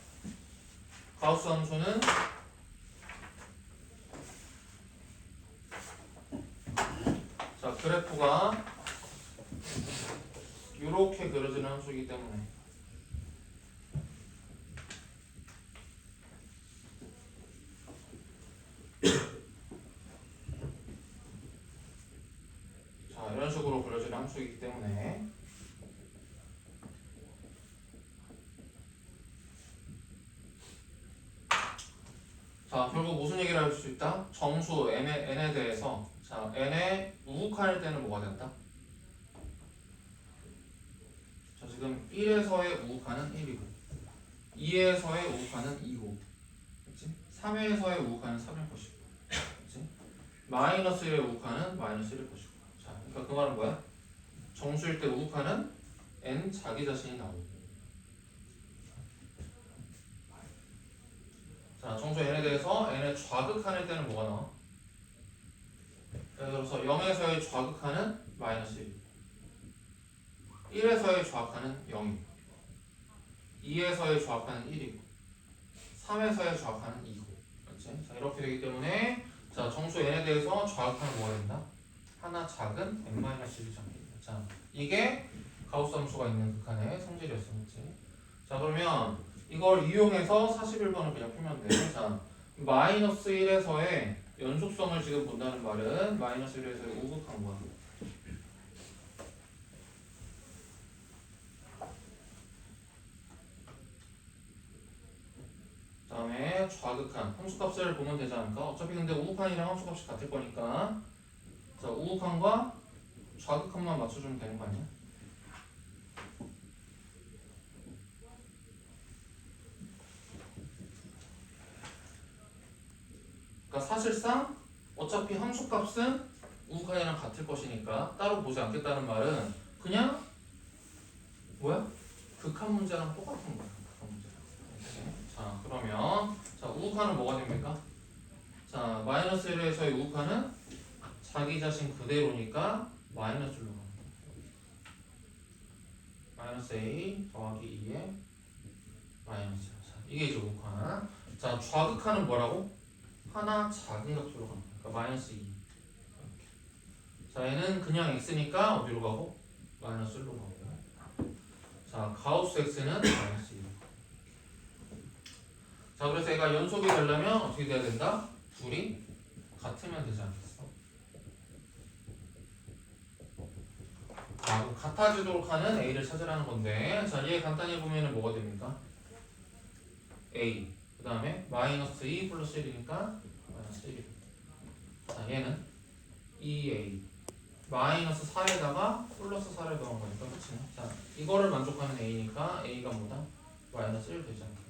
S1: 가우스 함수는 자, 그래프가 이렇게 그려지는 함수이기 때문에 자, 이런 식으로 그려지는 함수이기 때문에 자, 결국 무슨 얘기를 할 수 있다? 정수 n에 대해서 자, n의 우극할 때는 뭐가 된다? 자, 지금 1에서의 우극하는 1이고 2에서의 우극하는 2고 그치? 3에서의 우극하는 3일 것이고 그치? 마이너스 1의 우극하는 마이너스 1일 것이고 자, 그러니까 그 말은 뭐야? 정수일 때 우극하는 n 자기 자신이 나오고 자, 정수 n에 대해서 n의 좌극한일 때는 뭐가 나와? 예를 들어서 0에서의 좌극하는 마이너스 1 1에서의 좌극하는 0이고 2에서의 좌극하는 1이고 3에서의 좌극하는 2고 그렇지? 자, 이렇게 되기 때문에 자, 정수 n에 대해서 좌극하는 뭐가 된다? 하나 작은 n-1이 잡힙니다. 자, 이게 가우스 함수가 있는 극한의 성질이었었지. 자, 그러면 이걸 이용해서 41번을 그냥 풀면 돼. 자, 마이너스 1에서의 연속성을 지금 본다는 말은 마이너스 1에서의 우극한 거야. 다음에 좌극한 함수값을 보면 되지 않을까? 어차피 근데 우극한이랑 함수값이 같을 거니까 자, 우극한과 좌극한만 맞춰주면 되는 거 아니야? 그러니까 사실상 어차피 함수값은 우극한이랑 같을 것이니까 따로 보지 않겠다는 말은 그냥 뭐야? 극한 문제랑 똑같은 거야. 극한 문제랑. 이렇게. 자, 그러면 자, 우극한은 뭐가 됩니까? 자, 마이너스 1에서의 우극한은 자기 자신 그대로니까 마이너스 1로 가는 거야. 마이너스 a 더하기 2에 마이너스 1. 자, 이게 이제 우극한. 자, 좌극한은 뭐라고? 하나 작은 값으로 가는 거야. 그러니까 마이너스 2. 이렇게. 자, 얘는 그냥 x니까 어디로 가고? 마이너스 1로 가고. 자, 가우스 x는 마이너스 2. 자, 그래서 얘가 연속이 되려면 어떻게 돼야 된다? 둘이 같으면 되지 않겠어? 자, 그럼 같아지도록 하는 a를 찾으라는 건데 자, 얘 간단히 보면은 뭐가 됩니까? a 그 다음에 마이너스 2 플러스 1이니까 마이너스 1. 자, 얘는 2a 마이너스 4에다가 플러스 4를 더한 거니까 그치? 자, 이거를 만족하는 a니까 a가 뭐다? 마이너스 1 되지 않겠어?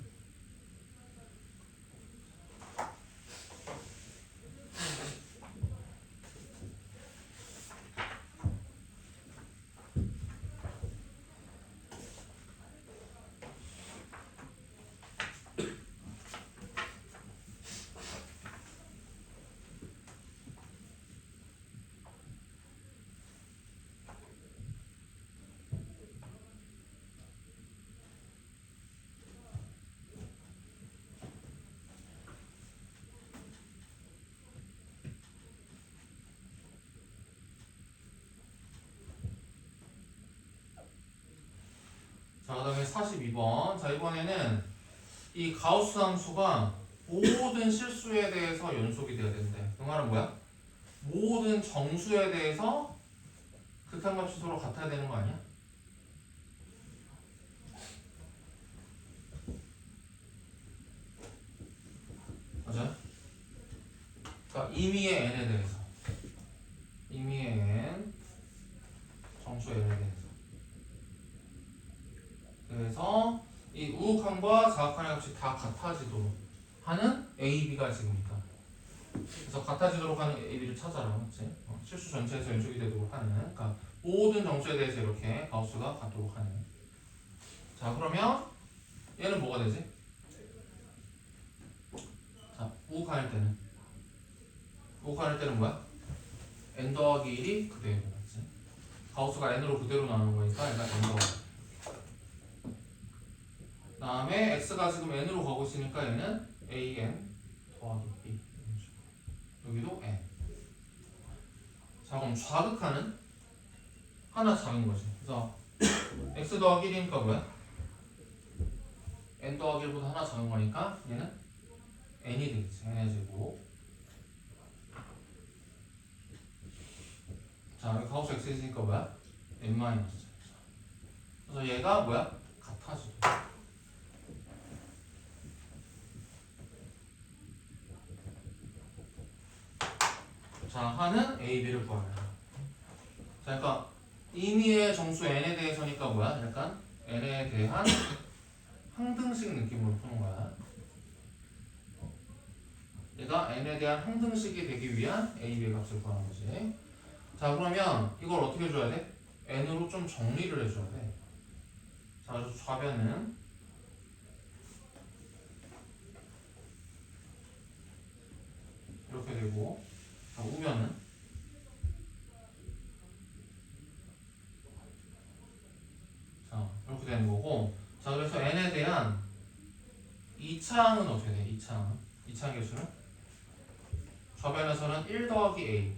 S1: 42번. 자, 이번에는 이 가우스 함수가 모든 실수에 대해서 연속이 돼야 된대. 그 말은 뭐야? 모든 정수에 대해서 극한값이 서로 같아야 되는 거 아니야? 맞아요? 그러니까 임의의 n에 대해서, 임의의 n, 정수 n에 대해서. 그래서 이 우극한과 사각한의 값이 다 같아지도록 하는 A, B가 지금 있다. 그래서 같아지도록 하는 A, B를 찾아라, 맞지? 실수 전체에서 연속이 되도록 하는, 그러니까 모든 정수에 대해서 이렇게 가우스가 같도록 하는. 자, 그러면 얘는 뭐가 되지? 자, 우극한일 때는 뭐야? n 더하기 1이 그대로, 맞지? 가우스가 n으로 그대로 나오는 거니까 일단 n 더하기. 그 다음에 x가 지금 n으로 가고 있으니까 얘는 an 더하기 b. 여기도 n. 자, 그럼 좌극하는 하나 작은 거지. 그래서 x 더하기 1이니까 뭐야? n 더하기 1보다 하나 작은 거니까 얘는 n이 되겠지. n의 제곱. 자, 여기 가우스 x 있으니까 뭐야? n 마이너스. 그래서 얘가 뭐야? 같아져. 자, 하는 A, B를 구하라. 자, 그러니까 임의의 정수 n에 대해서니까 뭐야? 약간 n에 대한 항등식 느낌으로 푸는 거야. 얘가 n에 대한 항등식이 되기 위한 A, B의 값을 구하는 거지. 자, 그러면 이걸 어떻게 해줘야 돼? n으로 좀 정리를 해줘야 돼. 자, 그래서 좌변은 이렇게 되고, 자, 우변은 자, 이렇게 되는 거고. 자, 그래서 n에 대한 이차항은 어떻게 돼? 이차항 개수는 좌변에서는 1 더하기 a.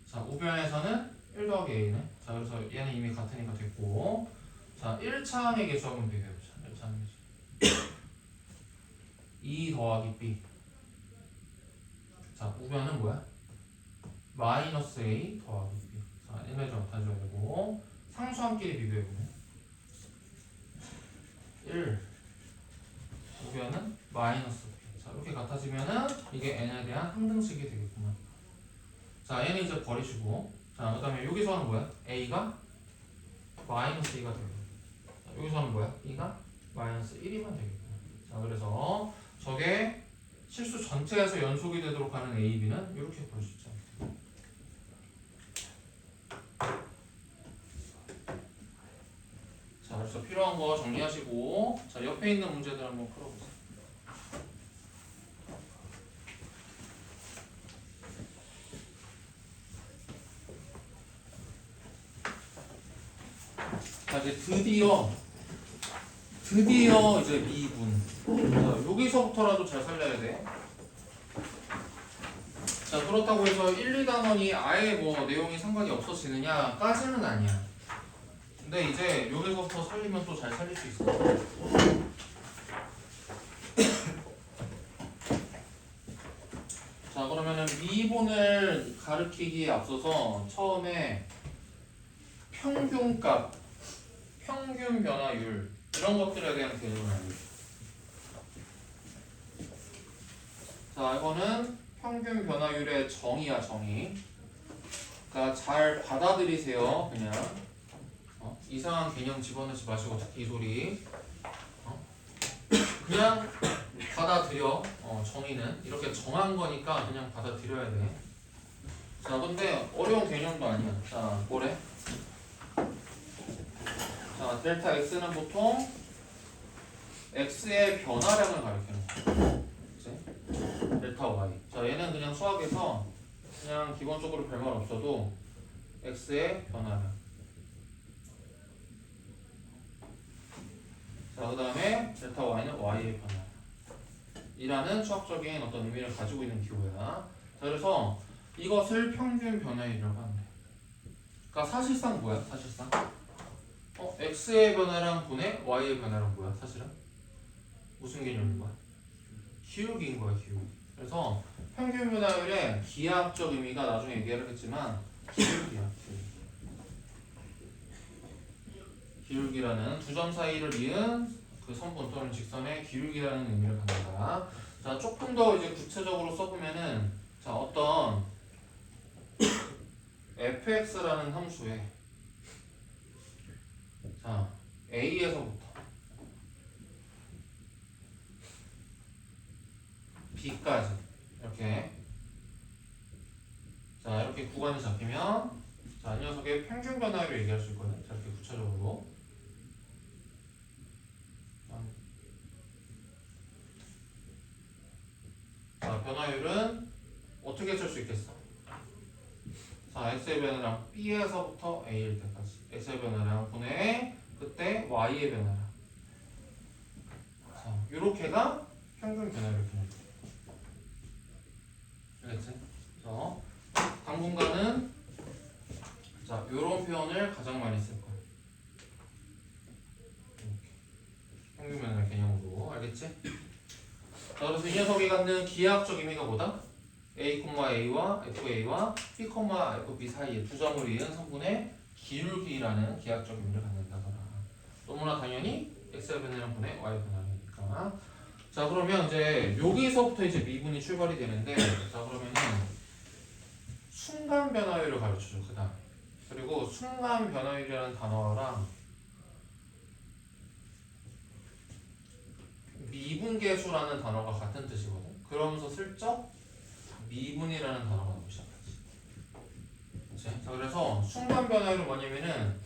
S1: 자, 우변에서는 1 더하기 a네. 자, 그래서 얘는 이미 같으니까 됐고. 자, 1차항의 개수 한번 비교해보자. 1차항의 개수 2 더하기 b. 자, 우변은 뭐야? 마이너스 a 더하기 b. 자, 얘네 좀 같아져야 되고. 상수함끼리 비교해보면 1, 우변은 마이너스 b. 자, 이렇게 같아지면은 이게 n에 대한 항등식이 되겠구나. 자, 얘는 이제 버리시고. 자, 그 다음에 여기서는 뭐야? a가 마이너스 2가 되고. 자, 여기서는 뭐야? 2가 마이너스 1이면 되겠구나. 자, 그래서 저게 실수 전체에서 연속이 되도록 하는 a, b는 이렇게 볼 수 있죠. 자, 그래서 필요한 거 정리하시고, 자, 옆에 있는 문제들 한번 풀어보세요. 자, 이제 드디어 이제 미분. 자, 여기서부터라도 잘 살려야 돼. 자, 그렇다고 해서 1, 2단원이 아예 뭐 내용이 상관이 없어지느냐까지는 아니야. 근데 이제 여기서부터 살리면 또 잘 살릴 수 있어. 자, 그러면은 미분을 가르치기에 앞서서 처음에 평균값, 평균 변화율 이런 것들에 대한 개념을 알려줘. 자, 이거는 평균 변화율의 정의야, 정의. 그러니까 잘 받아들이세요, 그냥. 이상한 개념 집어넣지 마시고, 특히 이 소리. 그냥 받아들여. 정의는 이렇게 정한 거니까 그냥 받아들여야 돼. 자, 근데 어려운 개념도 아니야. 자, 뭐래? 자, 델타 x는 보통 x의 변화량을 가리키는 거야. 그치? 델타 y. 자, 얘는 그냥 수학에서 그냥 기본적으로 별말 없어도 x의 변화량. 자, 그 다음에 델타 y는 y의 변화 이라는 수학적인 어떤 의미를 가지고 있는 기호야. 자, 그래서 이것을 평균 변화율이라고 하는데, 그러니까 사실상 뭐야? 사실상 x의 변화랑 분의 y의 변화랑 뭐야 사실은? 무슨 개념인 거야? 기울기인 거야 기울기. 그래서 평균 변화율의 기하학적 의미가 나중에 얘기하겠지만 기울기야. 기울기라는 두 점 사이를 이은 그 선분 또는 직선의 기울기라는 의미를 갖는다. 자, 조금 더 이제 구체적으로 써보면은 자 어떤 fx라는 함수에 자 a에서부터 b까지 이렇게 자 이렇게 구간이 잡히면 자 이 녀석의 평균 변화율을 얘기할 수 있거든. 자 이렇게 구체적으로 자 변화율은 어떻게 쓸 수 있겠어? 자 x의 변화량 b에서부터 a일 때까지 x의 변화량 분의 그때 y의 변화량 자 요렇게가 평균 변화율 표현. 알겠지? 그래서 당분간은 자 요런 표현을 가장 많이 쓸 거야. 이렇게. 평균 변화율 개념으로 알겠지? 자 그래서 이 녀석이 갖는 기하학적 의미가 뭐다? a,a와 fa와 b, fb 사이에 두 점을 이은 성분의 기울기라는 기하학적 의미를 갖는다더라. 너무나 당연히 x의 변화량 분의 y의 변화량이니까. 자 그러면 이제 여기서부터 이제 미분이 출발이 되는데 자 그러면은 순간 변화율을 가르쳐줘 그 다음. 그리고 순간 변화율이라는 단어랑 미분계수라는 단어가 같은 뜻이거든. 그러면서 슬쩍 미분이라는 단어가 나오기 시작하지. 그치? 자 그래서 순간 변화율은 뭐냐면은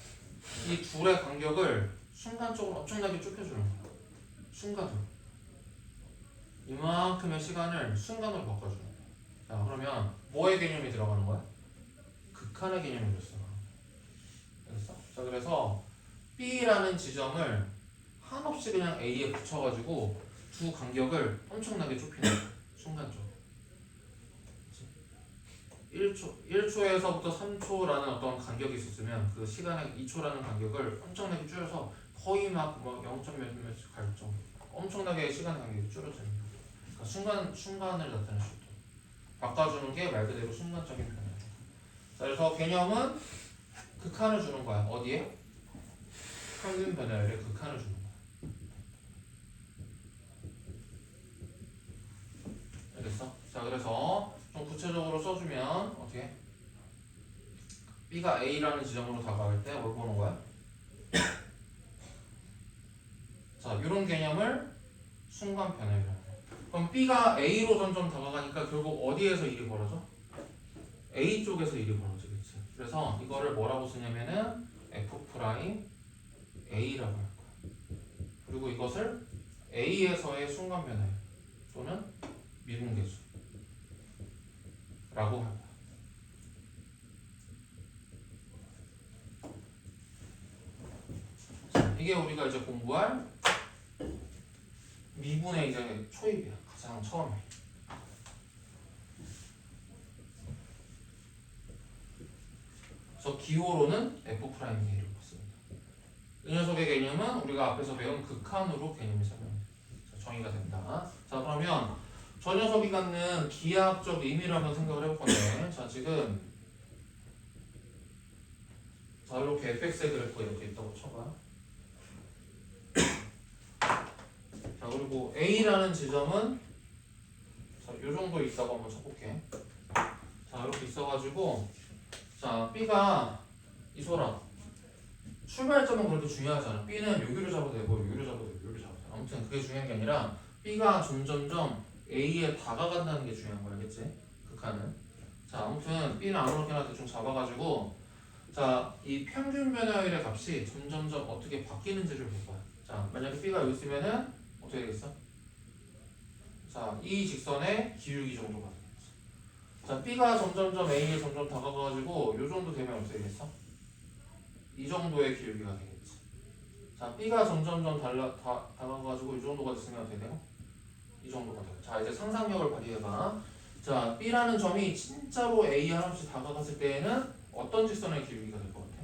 S1: 이 둘의 간격을 순간적으로 엄청나게 좁혀주는 거야. 순간으로. 이만큼의 시간을 순간으로 바꿔주는 거야. 자 그러면 뭐의 개념이 들어가는 거야? 극한의 개념이 들었어. 됐어? 자 그래서 B라는 지점을 한없이 그냥 A에 붙여가지고 두 간격을 엄청나게 좁히는 거야. 순간적으로. 1초에서부터 3초라는 어떤 간격이 있었으면 그 시간의 2초라는 간격을 엄청나게 줄여서 거의 막 0점 몇몇 갈 정도 엄청나게 시간 간격이 줄어집니다. 그러니까 순간을 나타낼 수 있도록 바꿔주는 게 말 그대로 순간적인 변화예요. 자, 그래서 개념은 극한을 주는 거야. 어디에? 평균 변화율에 극한을 주는 거야. 알겠어? 자, 그래서 좀 구체적으로 써주면 어떻게? B가 A라는 지점으로 다가갈 때 뭘 보는 거야? 자, 이런 개념을 순간 변화율이라는 거야. 그럼 B가 A로 점점 다가가니까 결국 어디에서 일이 벌어져? A 쪽에서 일이 벌어지겠지. 그래서 이거를 뭐라고 쓰냐면은 F' A라고 할 거야. 그리고 이것을 A에서의 순간 변화율 또는 미분계수 라고 할 거야. 자, 이게 우리가 이제 공부할 미분의 이제 초입이야. 가장 처음에. 그래서 기호로는 F'A를 봤습니다. 이 녀석의 개념은 우리가 앞에서 배운 극한으로 개념이 정의가 된다. 자 그러면 저 녀석이 갖는 기하학적 의미를 한번 생각을 해볼 건데 자 지금 자 이렇게 fx의 그래프가 이렇게 있다고 쳐봐. 자 그리고 a라는 지점은 자 요 정도 있다고 한번 쳐볼게. 자 이렇게 있어가지고 자 b가 이소라 출발점은 그렇게 중요하지 않아. b는 여기로 잡아도 되고 여기로 잡아도 되고 여기로 잡아도 돼. 아무튼 그게 중요한 게 아니라 b가 점점점 a에 다가간다는 게 중요한 거야. 알겠지? 극한은. 자 아무튼 b는 아무렇게나 대충 잡아가지고 자 이 평균 변화율의 값이 점점점 어떻게 바뀌는지를 볼 거야. 자 만약에 b가 여기 있으면은 어떻게 되겠어? 자 이 직선의 기울기 정도가 되겠어. 자 b가 점점점 a에 점점 다가가가지고 요 정도 되면 어떻게 되겠어? 이 정도의 기울기가 되겠지. 자 b가 점점점 다가가가지고 이 정도가 됐으면 어떻게 돼요? 이 정도가 돼요. 자 이제 상상력을 발휘해봐. 자 b라는 점이 진짜로 a 한없이 다가갔을 때에는 어떤 직선의 기울기가 될 것 같아?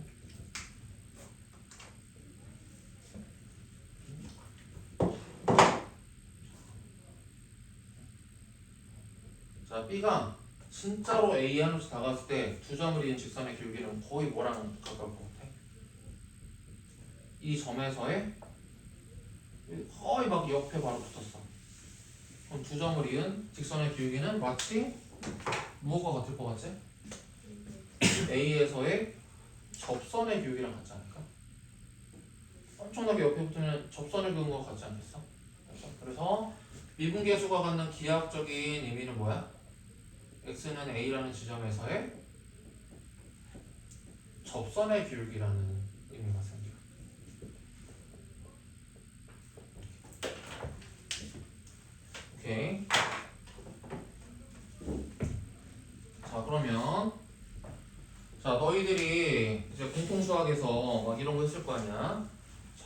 S1: 자, B가 진짜로 A 한우씩 다갔을 때 두 점을 이은 직선의 기울기는 거의 뭐랑 가까울 것 같아? 이 점에서의 거의 막 옆에 바로 붙었어. 그럼 두 점을 이은 직선의 기울기는 마치 무엇과 같을 것 같지? A에서의 접선의 기울기랑 같지 않을까? 엄청나게 옆에 붙으면 접선을 그은 것 같지 않겠어? 그래서 미분계수가 갖는 기하학적인 의미는 뭐야? x는 a라는 지점에서의 접선의 기울기라는 의미가 생겨. 오케이. 자, 그러면 자, 너희들이 이제 공통수학에서 막 이런 거 했을 거 아니야? 자,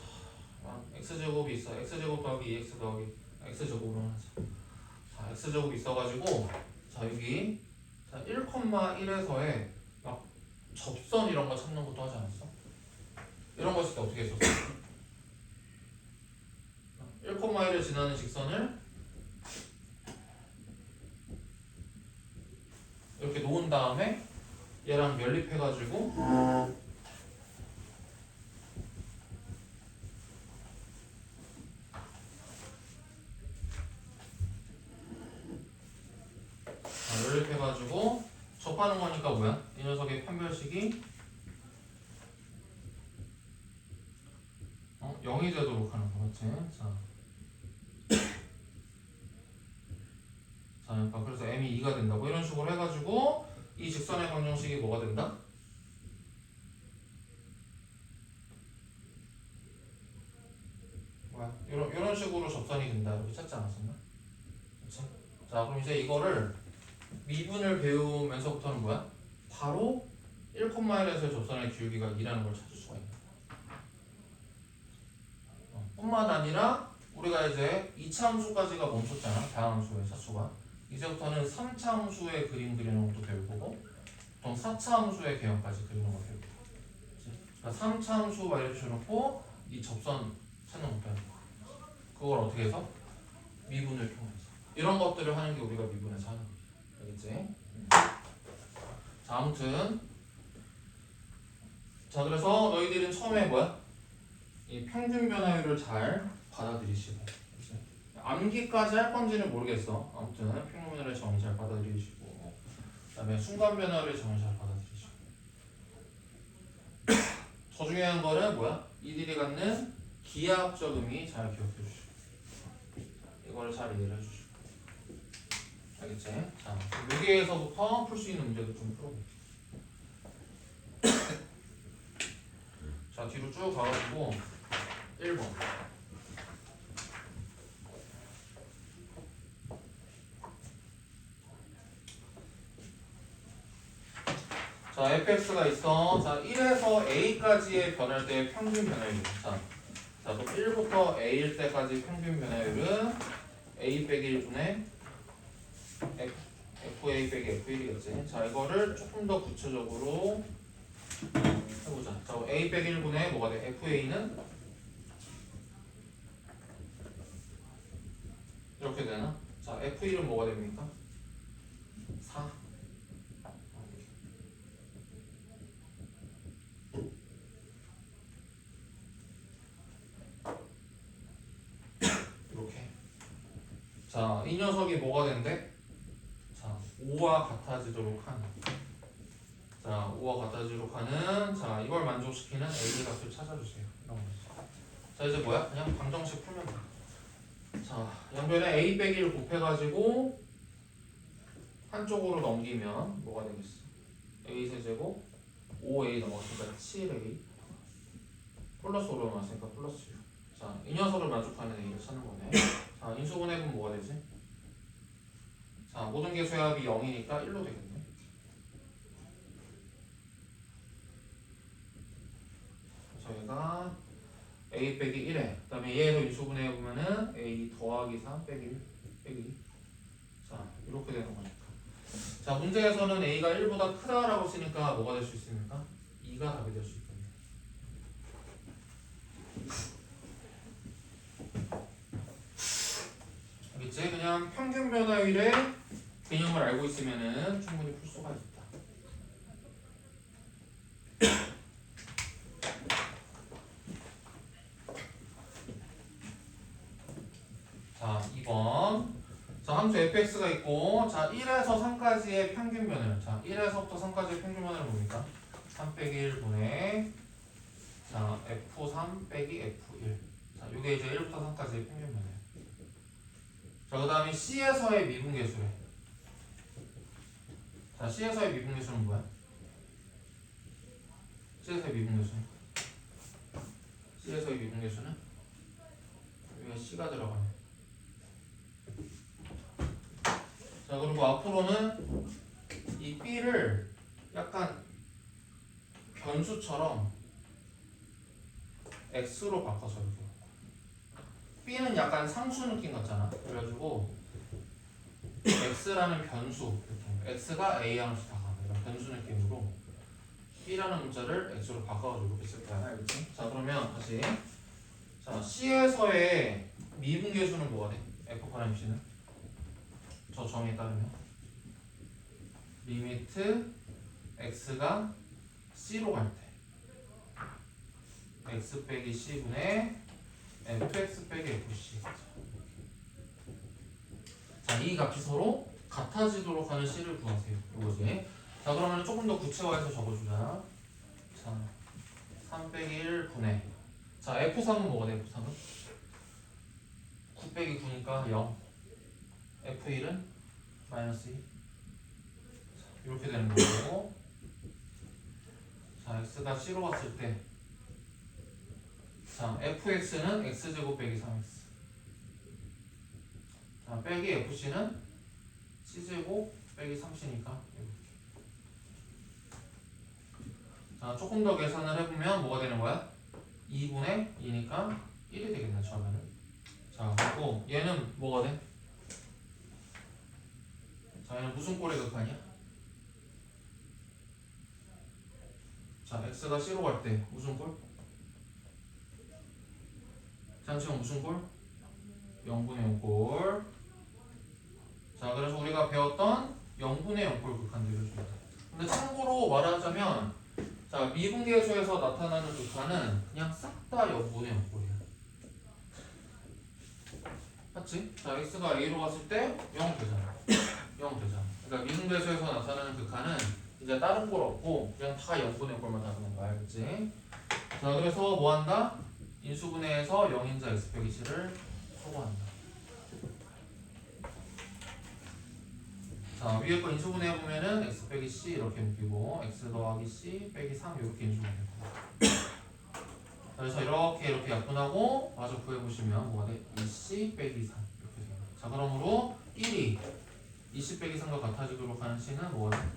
S1: 막 x제곱이 있어. x제곱 더하기 2x 더하기 x제곱으로 하자. 자, x제곱이 있어가지고 자, 여기 자, 1,1에서의 막 접선 이런 거 찾는 것도 하지 않았어? 이런 거 했을 때 어떻게 했었어? 1,1을 지나는 직선을 이렇게 놓은 다음에 얘랑 연립해가지고 연립해가지고 접하는 거니까 뭐야? 이 녀석의 판별식이 0이 되도록 하는 거 맞지? 자, 그러니까 그래서 m이 2가 된다고 이런 식으로 해가지고 이 직선의 방정식이 뭐가 된다? 뭐야? 이런 식으로 접선이 된다 이렇게 찾지 않았었나? 그렇지? 자, 그럼 이제 이거를 미분을 배우면서부터는 뭐야? 바로 1,1에서의 접선의 기울기가 2라는 걸 찾을 수가 있는 뿐만 아니라 우리가 이제 2차 함수까지가 멈췄잖아. 다함수의 차수가. 이제부터는 3차 함수의 그림 그리는 것도 배울 거고 또 4차 함수의 개형까지 그리는 거 배울 거야. 그러니까 3차 함수 막 이렇게 줘놓고 이 접선 찾는 거 배우는 거야. 그걸 어떻게 해서? 미분을 통해서. 이런 것들을 하는 게 우리가 미분에서 하는 거야. 알겠지? 자, 아무튼 자, 그래서 너희들은 처음에 뭐야? 이 평균 변화율을 잘 받아들이시고 그치? 암기까지 할 건지는 모르겠어. 아무튼 평균 변화율의 정의 잘 받아들이시고 그 다음에 순간 변화율의 정의 잘 받아들이시고 더 중요한 거는 뭐야? 이들이 갖는 기하학적 의미 잘 기억해 주시고 이거를 잘 이해를 해주시고 알겠지? 자, 여기에서부터 풀 수 있는 문제도 좀 풀어볼게. 자, 뒤로 쭉 가가지고 1번 자, fx가 있어. 자, 1에서 a까지의 변할 때의 평균 변화율. 자, 그럼 1부터 a일 때까지 평균 변화율은 a 빼기 1분의 fa 빼기 f1이겠지. 자, 이거를 조금 더 구체적으로 해보자. 자, a 빼기 1분의 뭐가 돼? fa는 이렇게 되나? 자, f1은 뭐가 됩니까? 4. 이렇게. 자, 이 녀석이 뭐가 된대? 자, 5와 같아지도록 하는. 자, 5와 같아지도록 하는. 자, 이걸 만족시키는 a 값을 찾아주세요. 이런 거지. 자, 이제 뭐야? 그냥 방정식 풀면 돼. 자, 양변에 a 빼기 1 곱해가지고 한쪽으로 넘기면 뭐가 되겠어? a 세제곱 5a 넘어갔으니까 7a 플러스 5로 넘어갔으니까 플러스 6. 자, 이 녀석을 만족하는 a를 찾는 거네. 자, 인수분해분 뭐가 되지? 자, 모든 개 수합이 0이니까 1로 되겠네. 그래서 얘가 a 빼기 1에 그 다음에 얘에서 인수분해 보면은 a 더하기 3 빼기 1 빼기 2. 자, 이렇게 되는 거니까. 자, 문제에서는 a가 1보다 크다라고 쓰니까 뭐가 될 수 있습니까? 2가 답이 될 수 있겠네. 알겠지? 그냥 평균 변화율의 개념을 알고 있으면은 충분히 풀 수가 있다. 자, 2번. 자, 함수 fx가 있고, 자, 1에서 3까지의 평균변을, 자, 1에서부터 3까지의 평균변을 뭡니까? 3 빼기 1분의, 자, f3 빼기 f1. 자, 요게 이제 1부터 3까지의 평균변이에요. 자, 그 다음에 C에서의 미분계수래. 자, C에서의 미분계수는 뭐야? C에서의 미분계수는? C에서의 미분계수는? 여기가 C가 들어가네. 자, 그리고 앞으로는 이 B를 약간 변수처럼 X로 바꿔서 이렇게. B는 약간 상수 느낌 같잖아. 그래가지고 X라는 변수, 이렇게. X가 A에 한씩 다가가. 이런 변수 느낌으로 B라는 문자를 X로 바꿔가지고 이렇게 쓸 거야. 알겠지? 자, 그러면 다시. 자, C에서의 미분계수는 뭐가 돼? F'C는? 저 정의에 따르면 리미트 X가 C로 갈 때 X 빼기 C분의 fx 빼기 fc. 자, 이 값이 서로 같아지도록 하는 C를 구하세요. 이거지. 자, 그러면 조금 더 구체화해서 적어주자. 자, 3 빼기 1 분의. 자, f3은 뭐가 돼? f3은 9 빼기 9니까 0. f1은 마이너스 2. 이렇게 되는 거고. 자, x가 C로 갔을 때, 자, fx는 x제곱 빼기 3x. 자, 빼기 fc는 c제곱 빼기 3c니까 이렇게. 자, 조금 더 계산을 해보면 뭐가 되는 거야? 2분의 2니까 1이 되겠네, 처음에는. 자, 그리고 얘는 뭐가 돼? 자, 얘는 무슨 꼴의 극한이야? 자, x가 c로 갈 때 무슨 꼴? 장치형 무슨 꼴? 0분의 0꼴. 자, 그래서 우리가 배웠던 0분의 0꼴 극한들을 줍니다. 근데 참고로 말하자면, 자, 미분계수에서 나타나는 극한은 그냥 싹 다 0분의 0꼴이야. 맞지? 자, x가 a로 갔을 때 0 되잖아. 0 되잖아. 그러니까 미분계수에서 나타나는 극한은 이제 다른 꼴 없고 그냥 다 0분의 0꼴만 나타나는 거야. 알겠지? 자, 그래서 뭐 한다? 인수분해에서 0인자 x 빼기 c를 소거한다. 자, 위에 거 인수분해 해보면은 x 빼기 c 이렇게 묶이고 x 더하기 c 빼기 3 이렇게 인수분해 되고. 그래서 이렇게 약분하고 마저 구해보시면 뭐가 돼? 2c 빼기 3 이렇게 돼요. 자, 그러므로 1이 2c 빼기 3과 같아지도록 하는 c는 뭐가 돼?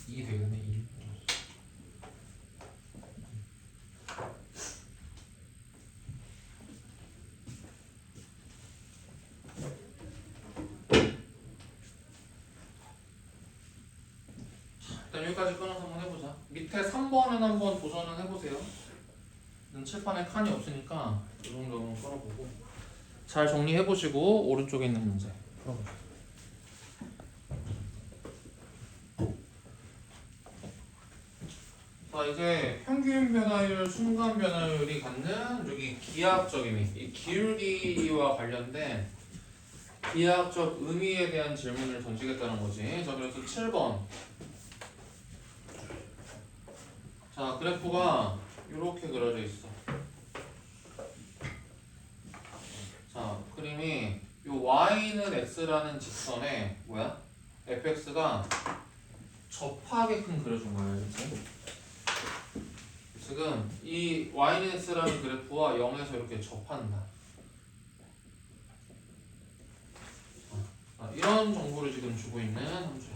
S1: 2 되겠네. 2. 일단 여기까지 끊어서 한번 해보자. 밑에 3번은 한번 도전은 해보세요. 칠판에 칸이 없으니까 이 정도는 끊어보고 잘 정리해보시고 오른쪽에 있는 문제 풀어보세요. 자, 이제 평균 변화율, 순간 변화율이 갖는 여기 기하학적 의미, 이 기울기와 관련된 기하학적 의미에 대한 질문을 던지겠다는 거지. 자, 그래서 7번. 자, 그래프가 이렇게 그려져 있어. 자, 그림이 요 y는 x라는 직선에 뭐야? fx가 접하게끔 그려준 거예요. 이렇게. 지금 이 y는 x라는 그래프와 0에서 이렇게 접한다. 이런 정보를 지금 주고 있는 함수야.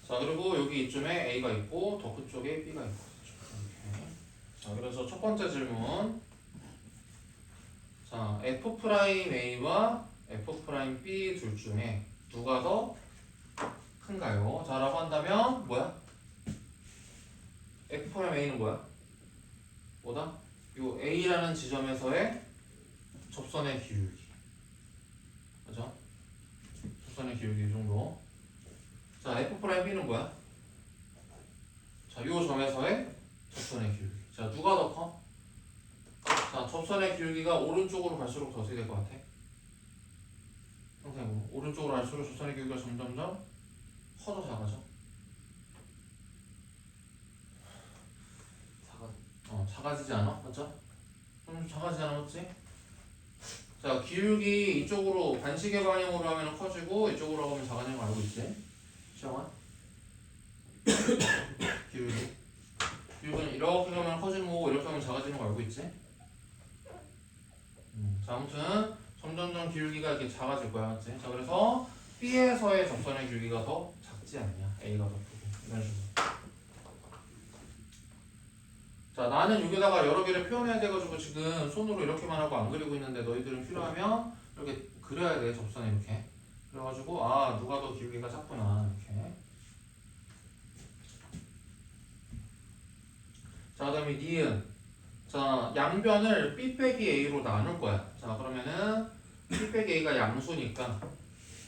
S1: 자, 그리고 여기 이쯤에 a가 있고 더 끝쪽에 b가 있고. 이렇게. 자, 그래서 첫 번째 질문. 자, f'a와 f'b 둘 중에 누가 더 큰가요? 자, 라고 한다면 뭐야? f'a는 뭐야? 뭐다? 요 a라는 지점에서의 접선의 기울기. 그죠? 기울기 이 정도. 자, F'B는 뭐야? 자, 요 점에서의 접선의 기울기. 자, 누가 더 커? 자, 접선의 기울기가 오른쪽으로 갈수록 더 세게 될 것 같아. 항상 오른쪽으로 갈수록 접선의 기울기가 점점점 커져 작아져. 작아지지 않아? 맞죠? 좀 작아지지 않아, 맞지? 자, 기울기 이쪽으로 반시계 방향으로 하면 커지고 이쪽으로 하면 작아지는 거 알고 있지? 시영아? 기울기. 기울기는 이렇게 하면 커지는 거고 이렇게 하면 작아지는 거 알고 있지? 자, 아무튼 점점점 기울기가 이렇게 작아질 거야, 맞지? 자, 그래서 B에서의 접선의 기울기가 더 작지 않냐? A가 더 크고 이런 식으로. 자, 나는 여기다가 여러 개를 표현해야 돼가지고 지금 손으로 이렇게만 하고 안 그리고 있는데 너희들은 필요하면 이렇게 그려야 돼, 접선에 이렇게. 그래가지고 아, 누가 더 기울기가 작구나 이렇게. 자, 그다음에 니은. 자, 양변을 B 빼기 A로 나눌 거야. 자, 그러면은 B 빼기 A가 양수니까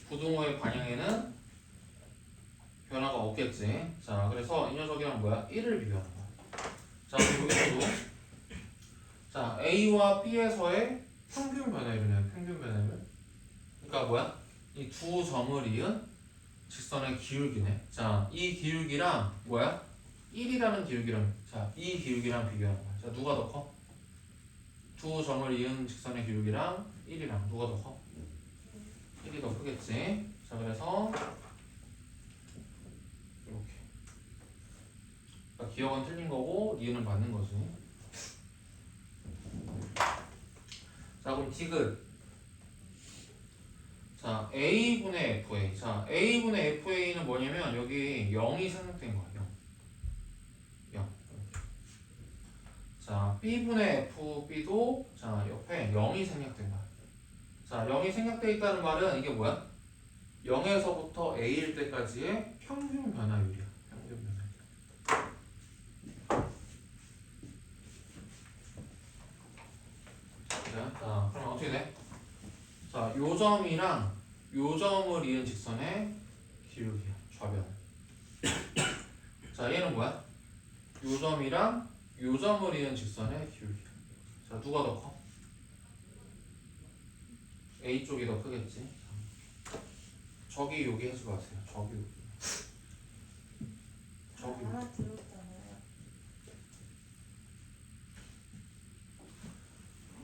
S1: 부등호의 방향에는 변화가 없겠지. 자, 그래서 이 녀석이랑 뭐야? 1을 비교하는 거야. 자, 그리고 여기서도 자, A와 B에서의 평균 변화율이네요. 평균 변화율. 그러니까 뭐야? 이 두 점을 이은 직선의 기울기네. 자, 이 기울기랑 뭐야? 1이라는 기울기랑 자, 이 기울기랑 비교하는 거야. 자, 누가 더 커? 두 점을 이은 직선의 기울기랑 1이랑 누가 더 커? 1이 더 크겠지. 자, 그래서 이렇게. 그러니까 기억은 틀린 거고 니은은 맞는 거지. 자, 그럼 디귿. 자, A분의 FA. 자, A분의 FA는 뭐냐면 여기 0이 생성된 거야. 0. 자, B분의 FB도 자, 옆에 0이 생략된 거야. 자, 0이 생략되어 있다는 말은 이게 뭐야? 0에서부터 A일 때까지의 평균 변화율이야. 평균 변화율. 자, 그럼 어떻게 돼? 자, 요 점이랑 요 점을 이은 직선의 기울기야. 좌변. 자, 얘는 뭐야? 요 점이랑 요 점을 이은 직선의 기울기야. 자, 누가 더 커? A 쪽이 더 크겠지. 저기 여기 하지 마세요. 저기 여기. 저기.
S2: 하나 들었잖아요.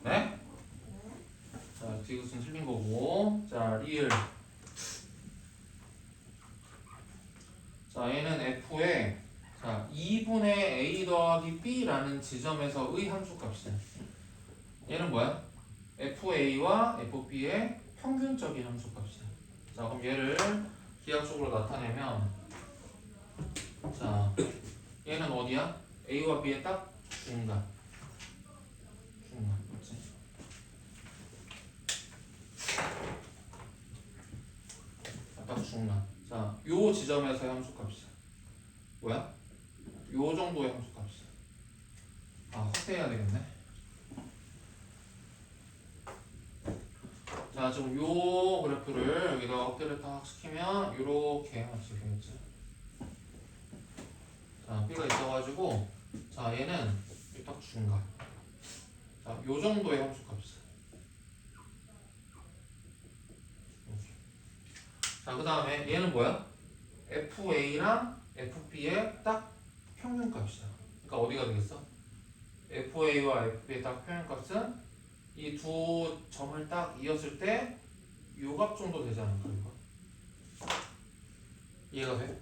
S1: 네? 자, 디귿은 틀린 거고. 자, 리을. 자, 얘는 F에 자, 2분의 A 더하기 B라는 지점에서의 함수값이야. 얘는 뭐야? FA와 FB의 평균적인 함수값이야. 자, 그럼 얘를 기하학적으로 나타내면 자, 얘는 어디야? A와 B의 딱 중간. 중간, 그렇지? 딱 중간. 자, 요 지점에서의 함수값이야. 뭐야? 요 정도의 함수값이야. 아, 확대해야 되겠네. 자, 지금 요 그래프를 여기다 확대를 딱 시키면 요렇게 맞지 되겠지. 자, B가 있어가지고 자, 얘는 딱 중간. 자, 요 정도의 함수값이야. 이렇게. 자, 그 다음에 얘는 뭐야? FA랑 FB의 딱 평균값이야. 그러니까 어디가 되겠어? FA와 FB의 딱 평균값은 이 두 점을 딱 이었을 때 요 값 정도 되지 않을까 이거? 이해가 돼?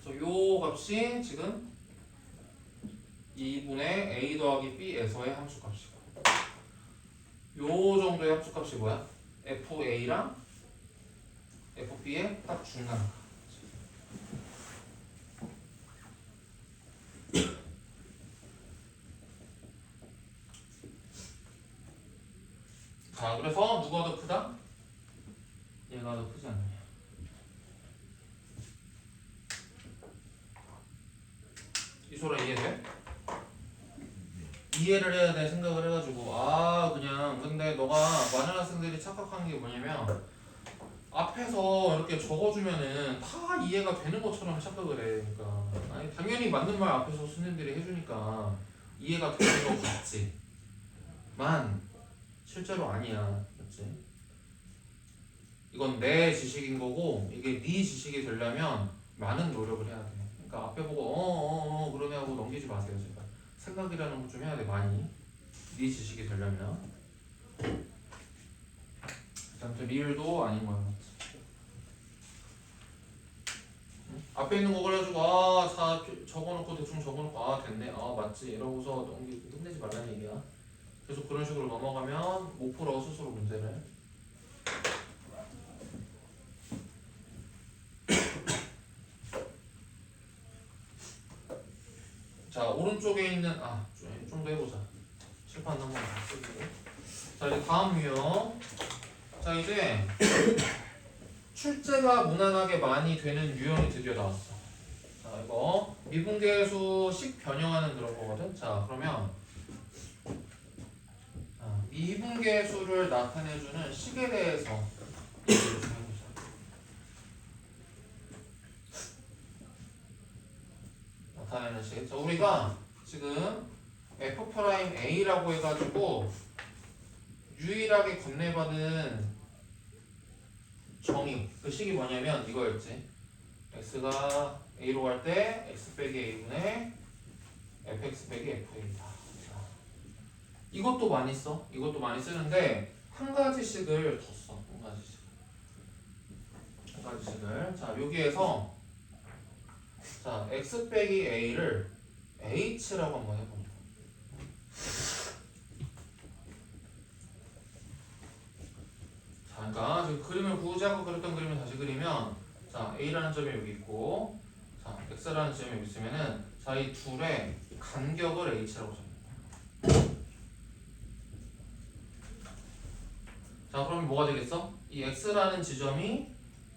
S1: 그래서 요 값이 지금 2분의 A 더하기 B에서의 함수값이고 요 정도의 함수값이 뭐야? FA랑 FB의 딱 중간. 자, 그래서 누가 더 크다? 얘가 더 크지 않느냐. 이소라 이해돼? 이해를 해야 돼 생각을 해가지고 아 그냥 근데 너가 많은 학생들이 착각하는 게 뭐냐면 앞에서 이렇게 적어주면은 다 이해가 되는 것처럼 착각을 해. 그러니까 아니, 당연히 맞는 말 앞에서 선생님들이 해주니까 이해가 되는 것 같지만 실제로 아니야. 맞지? 이건 내 지식인 거고 이게 네 지식이 되려면 많은 노력을 해야 돼. 그러니까 앞에 보고 그러냐고 넘기지 마세요. 제가 생각이라는 거 좀 해야 돼. 많이 네 지식이 되려면. 아무튼 리을도 아닌 거야. 앞에 있는 거 그래가지고 다 적어놓고 대충 적어놓고 됐네 맞지 이러고서 넘기고 끝내지 말라는 얘기야. 계속 그런 식으로 넘어가면 못 풀어 스스로 문제를. 자 오른쪽에 있는 좀 더 해보자. 칠판 한번 쓰고. 자 이제 다음 유형. 자 이제 출제가 무난하게 많이 되는 유형이 드디어 나왔어. 자 이거 미분계수식 변형하는 그런 거거든. 자 그러면 미분계수를 나타내주는 식에 대해서 얘기를 좀 해보자. 나타내는 식. 자 우리가 지금 F'A라고 해가지고 유일하게 건네받은 정의 그 식이 뭐냐면 이거였지. x가 a로 갈 때 x 빼기 a분의 fx 빼기 fa다. 이것도 많이 써. 이것도 많이 쓰는데 한 가지씩을 더 써. 한 가지씩을. 자 여기에서 자 x 빼기 a를 h라고 한번 해보자. 그러니까 지금 그림을 굳이 아까 그렸던 그림을 다시 그리면 자 A라는 점이 여기 있고 자 X라는 점이 여기 있으면은 자 이 둘의 간격을 H라고 잡는다. 자 그러면 뭐가 되겠어? 이 X라는 지점이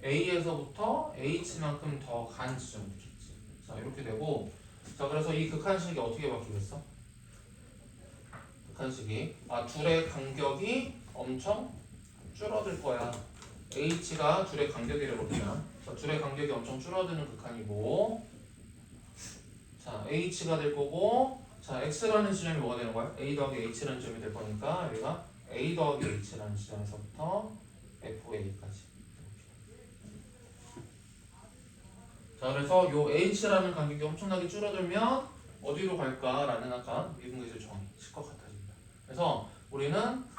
S1: A에서부터 H만큼 더 간 지점이 되겠지. 자 이렇게 되고 자 그래서 이 극한식이 어떻게 바뀌겠어? 극한식이 둘의 간격이 엄청 줄어들 거야. h가 둘의 간격이라고 그러잖아. 자, 둘의 간격이 엄청 줄어드는 극한이고, 자 h가 될 거고, 자 x라는 지점이 뭐가 되는 거야? a 더하기 h라는 지점이 될 거니까 여기가 a 더하기 h라는 지점에서부터 fa까지. 자 그래서 요 h라는 간격이 엄청나게 줄어들면 어디로 갈까라는 아까 미분계수 정의 식과 같아집니다. 그래서 우리는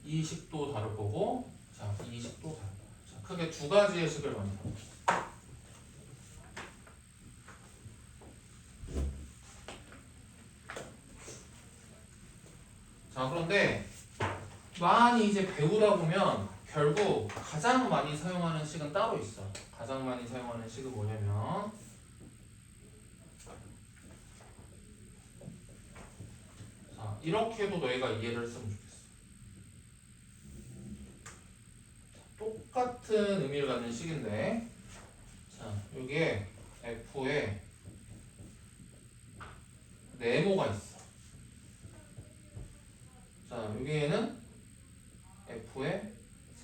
S1: 이 식도 다를 거고, 자, 이 식도 다를 거고. 자, 크게 두 가지의 식을 많이 다뤄. 자, 그런데 많이 이제 배우다 보면 결국 가장 많이 사용하는 식은 따로 있어. 가장 많이 사용하는 식은 뭐냐면 자, 이렇게도 너희가 이해를 했으면 좋겠어. 똑같은 의미를 갖는 식인데 자 여기에 F에 네모가 있어. 자 여기에는 F에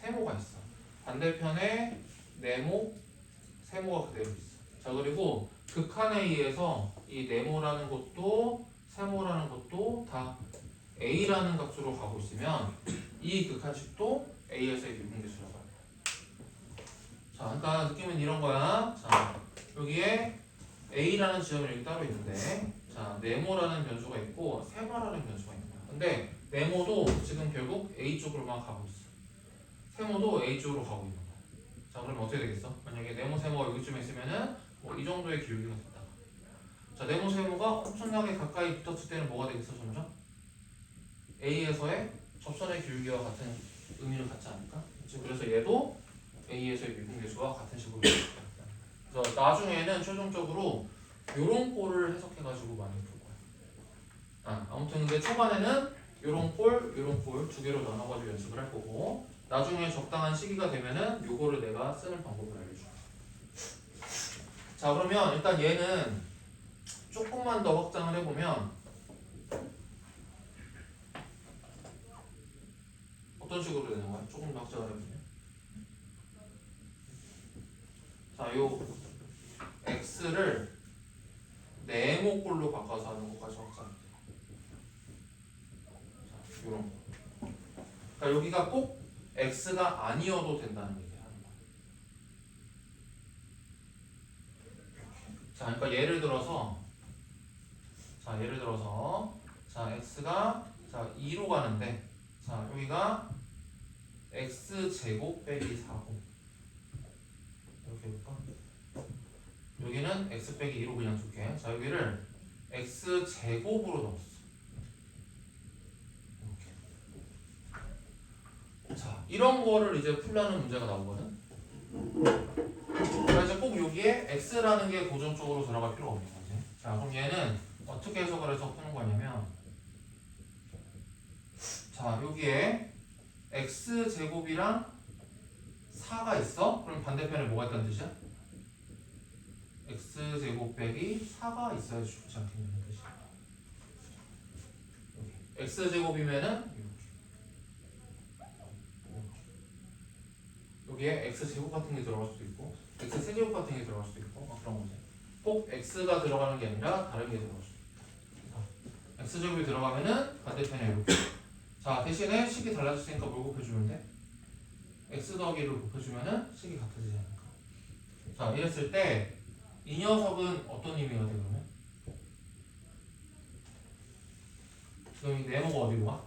S1: 세모가 있어. 반대편에 네모, 세모가 그대로 있어. 자 그리고 극한에 의해서 이 네모라는 것도 세모라는 것도 다 A라는 값으로 가고 있으면 이 극한식도 A에서의 미분계수라고 합니다. 자, 그러니까 느낌은 이런 거야. 자, 여기에 A라는 지점이 여기 따로 있는데, 자, 네모라는 변수가 있고 세모라는 변수가 있는 거야. 근데 네모도 지금 결국 A 쪽으로만 가고 있어. 세모도 A 쪽으로 가고 있는 거야. 자, 그러면 어떻게 되겠어? 만약에 네모, 세모가 여기쯤에 있으면은 뭐 이 정도의 기울기가 됐다. 자, 네모, 세모가 엄청나게 가까이 붙었을 때는 뭐가 되겠어, 점점? A에서의 접선의 기울기와 같은 의미를 갖지 않을까? 그래서 얘도 A에서의 미분계수와 같은 식으로 그래서 나중에는 최종적으로 요런 꼴을 해석해가지고 많이 풀 거야. 아무튼 근데 초반에는 요런 꼴, 요런 꼴 두 개로 나눠가지고 연습을 할 거고 나중에 적당한 시기가 되면은 요거를 내가 쓰는 방법을 알려줄게. 자 그러면 일단 얘는 조금만 더 확장을 해보면 어떤 식으로 되는 거야? 조금 더 확장을 해보면 요 x를 네모꼴로 바꿔서 하는 것까지 확장합니다. 자, 요런 거. 그러니까 여기가 꼭 x가 아니어도 된다는 얘기야. 자, 그러니까 예를 들어서 자, x가 자 2로 가는데 자, 여기가 x제곱 빼기 4고 이렇게 해볼까? 여기는 x 빼기 2로 그냥 줄게. 자, 여기를 x제곱으로 넣었어. 이렇게. 자, 이런 거를 이제 풀라는 문제가 나오거든. 그러니까 이제 꼭 여기에 x라는 게 고정적으로 들어갈 필요가 없는 거지. 자, 그럼 얘는 어떻게 해석을 해서 푸는 거냐면 자, 여기에 x제곱이랑 4가 있어? 그럼 반대편에 뭐가 있다는 뜻이야? x제곱 빼기 4가 있어야지 죽지 않겠냐는 뜻이야. 여기. x제곱이면은 여기에 x제곱 같은 게 들어갈 수도 있고 x세제곱 같은 게 들어갈 수도 있고 막 그런 거지. 꼭 x가 들어가는 게 아니라 다른 게 들어갈 수도 있고 x제곱이 들어가면은 반대편에 이렇게. 자, 대신에 식이 달라졌으니까 뭘 곱해주면 돼? x 더하기를 곱해주면은 식이 같아지지 않을까? 자, 이랬을 때 이 녀석은 어떤 의미가 돼 그러면? 지금 이 네모가 어디로 가?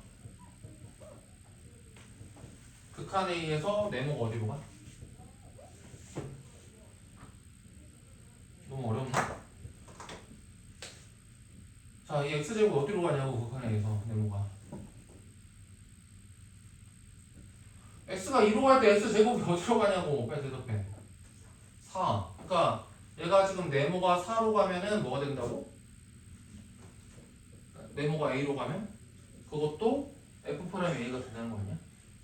S1: 극한 A에서 네모가 어디로 가? 너무 어렵나? 자, 이 x제곱 어디로 가냐고 극한 A에서 네모가. x가 2로 갈 때 x제곱이 어디로 가냐고 빨리 대답해. 4. 그러니까 얘가 지금 네모가 4로 가면은 뭐가 된다고? 네모가 A로 가면? 그것도 F'A가 된다는 거 아니야?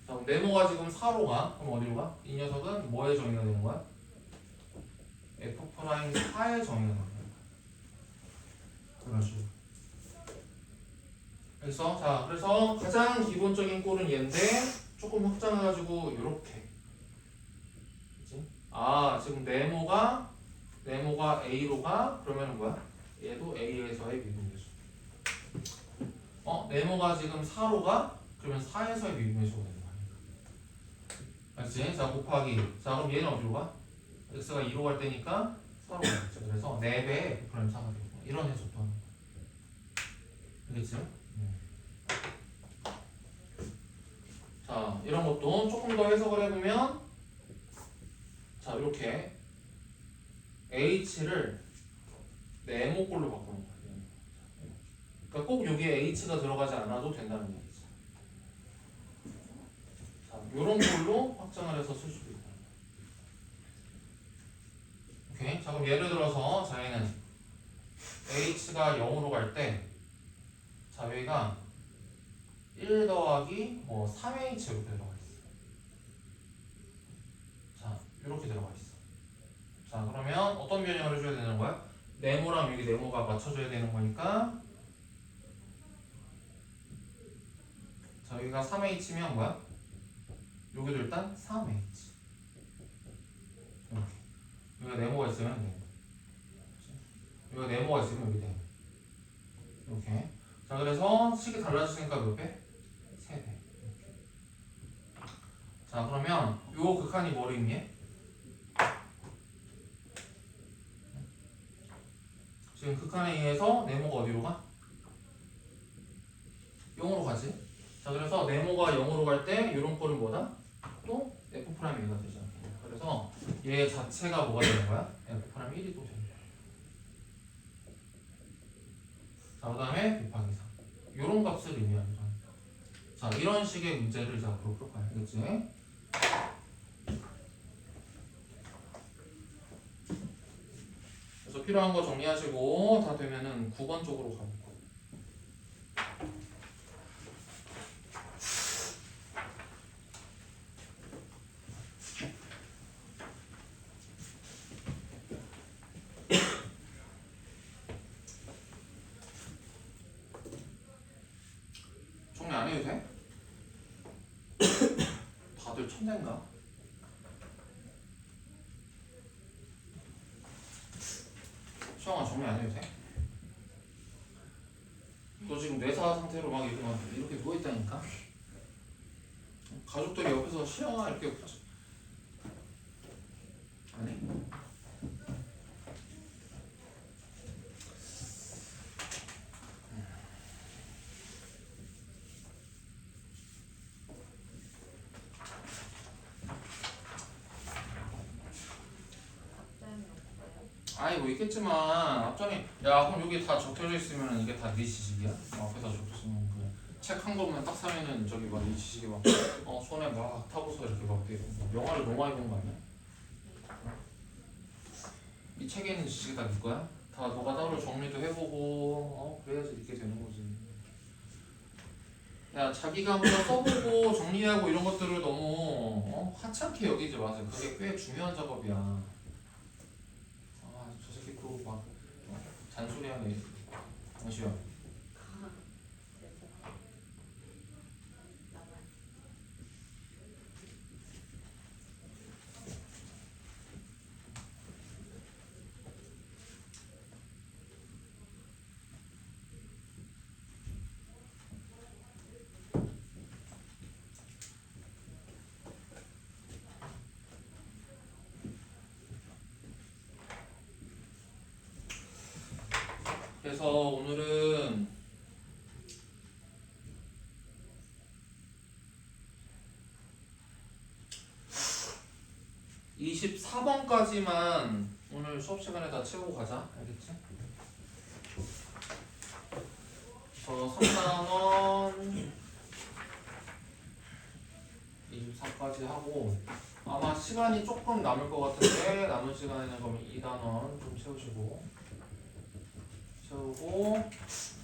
S1: 자, 그럼 네모가 지금 4로 가. 그럼 어디로 가? 이 녀석은 뭐의 정의가 되는 거야? F'4의 정의가 되는 거야. 그런 식으로. 그래서 가장 기본적인 꼴은 얘인데 조금 확장해가지고 이렇게. 그치? 아, 지금 네모가 A로 가. 그러면은 뭐야? 얘도 A에서의 미분계수. 네모가 지금 4로 가? 그러면 4에서의 미분계수가 되는 거야. 알지? 자, 곱하기. 자, 그럼 얘는 어디로 가? x가 2로 갈 때니까 4로 가겠죠. 그래서 4배의 F'A가 되고 이런 해석도 하는 거야. 알겠지? 자, 이런 것도 조금 더 해석을 해보면 자, 이렇게 h를 네모꼴로 바꾸는 거야. 그러니까 꼭 여기에 h가 들어가지 않아도 된다는 얘기지. 자, 이런 걸로 확장을 해서 쓸 수도 있다. 오케이. 자, 그럼 예를 들어서 자, 얘는 h가 0으로 갈 때 자, 여기가 1 더하기 뭐 3h로 들어가 있어. 자, 이렇게 들어가 있어. 자, 그러면 어떤 변형을 해줘야 되는 거야? 네모랑 여기 네모가 맞춰줘야 되는 거니까 자, 여기가 3h면 뭐야? 여기도 일단 3h. 이렇게. 여기가 네모가 있으면 네모. 여기가 네모가 있으면 여기 네모. 이렇게. 자, 그래서 식이 달라졌으니까 몇 배? 3배. 자, 그러면 요 극한이 뭐를 의미해? 지금 극한에 의해서 네모가 어디로 가? 0으로 가지. 자, 그래서 네모가 0으로 갈 때 이런 꼴은 뭐다? 또 F'A가 되지 않겠냐. 그래서 얘 자체가 뭐가 되는 거야? F'1이 또 되는 거야. 자, 그 다음에 곱하기 4. 이런 값을 의미합니다. 자, 이런 식의 문제를 이제 앞으로 풀 거야. 알겠지? 그래서 필요한 거 정리하시고 다 되면은 9번 쪽으로 가볼게요. 정리 안 해도 돼? 다들 천재인가? 정리 안 해도 돼? 너 지금 뇌사 상태로 막 이렇게 누워있다니까? 가족들이 옆에서 시영아 이렇게 아니? 아니 뭐 있겠지만 앞전에 야 그럼 여기 다 적혀져 있으면 이게 다 네 지식이야? 앞에다 적혔으면 책 한 권만 딱 사면은 저기 막 네 지식이 막 손에 막 타고서 이렇게 막 영화를 너무 많이 본 거 아니야? 이 책에 있는 지식이 다 네 거야? 다 너가 따로 정리도 해보고 그래야지 이렇게 되는 거지. 야 자기가 한번 써보고 정리하고 이런 것들을 너무 하찮게 여기지 마세요. 그게 꽤 중요한 작업이야. 아 저 새끼 또 막 잔소리하네. 잠시만. 그래서 오늘은 24번까지만 오늘 수업 시간에 다 채우고 가자. 알겠지? 저 3단원 24까지 하고 아마 시간이 조금 남을 것 같은데 남은 시간에는 그럼 2단원 좀 채우고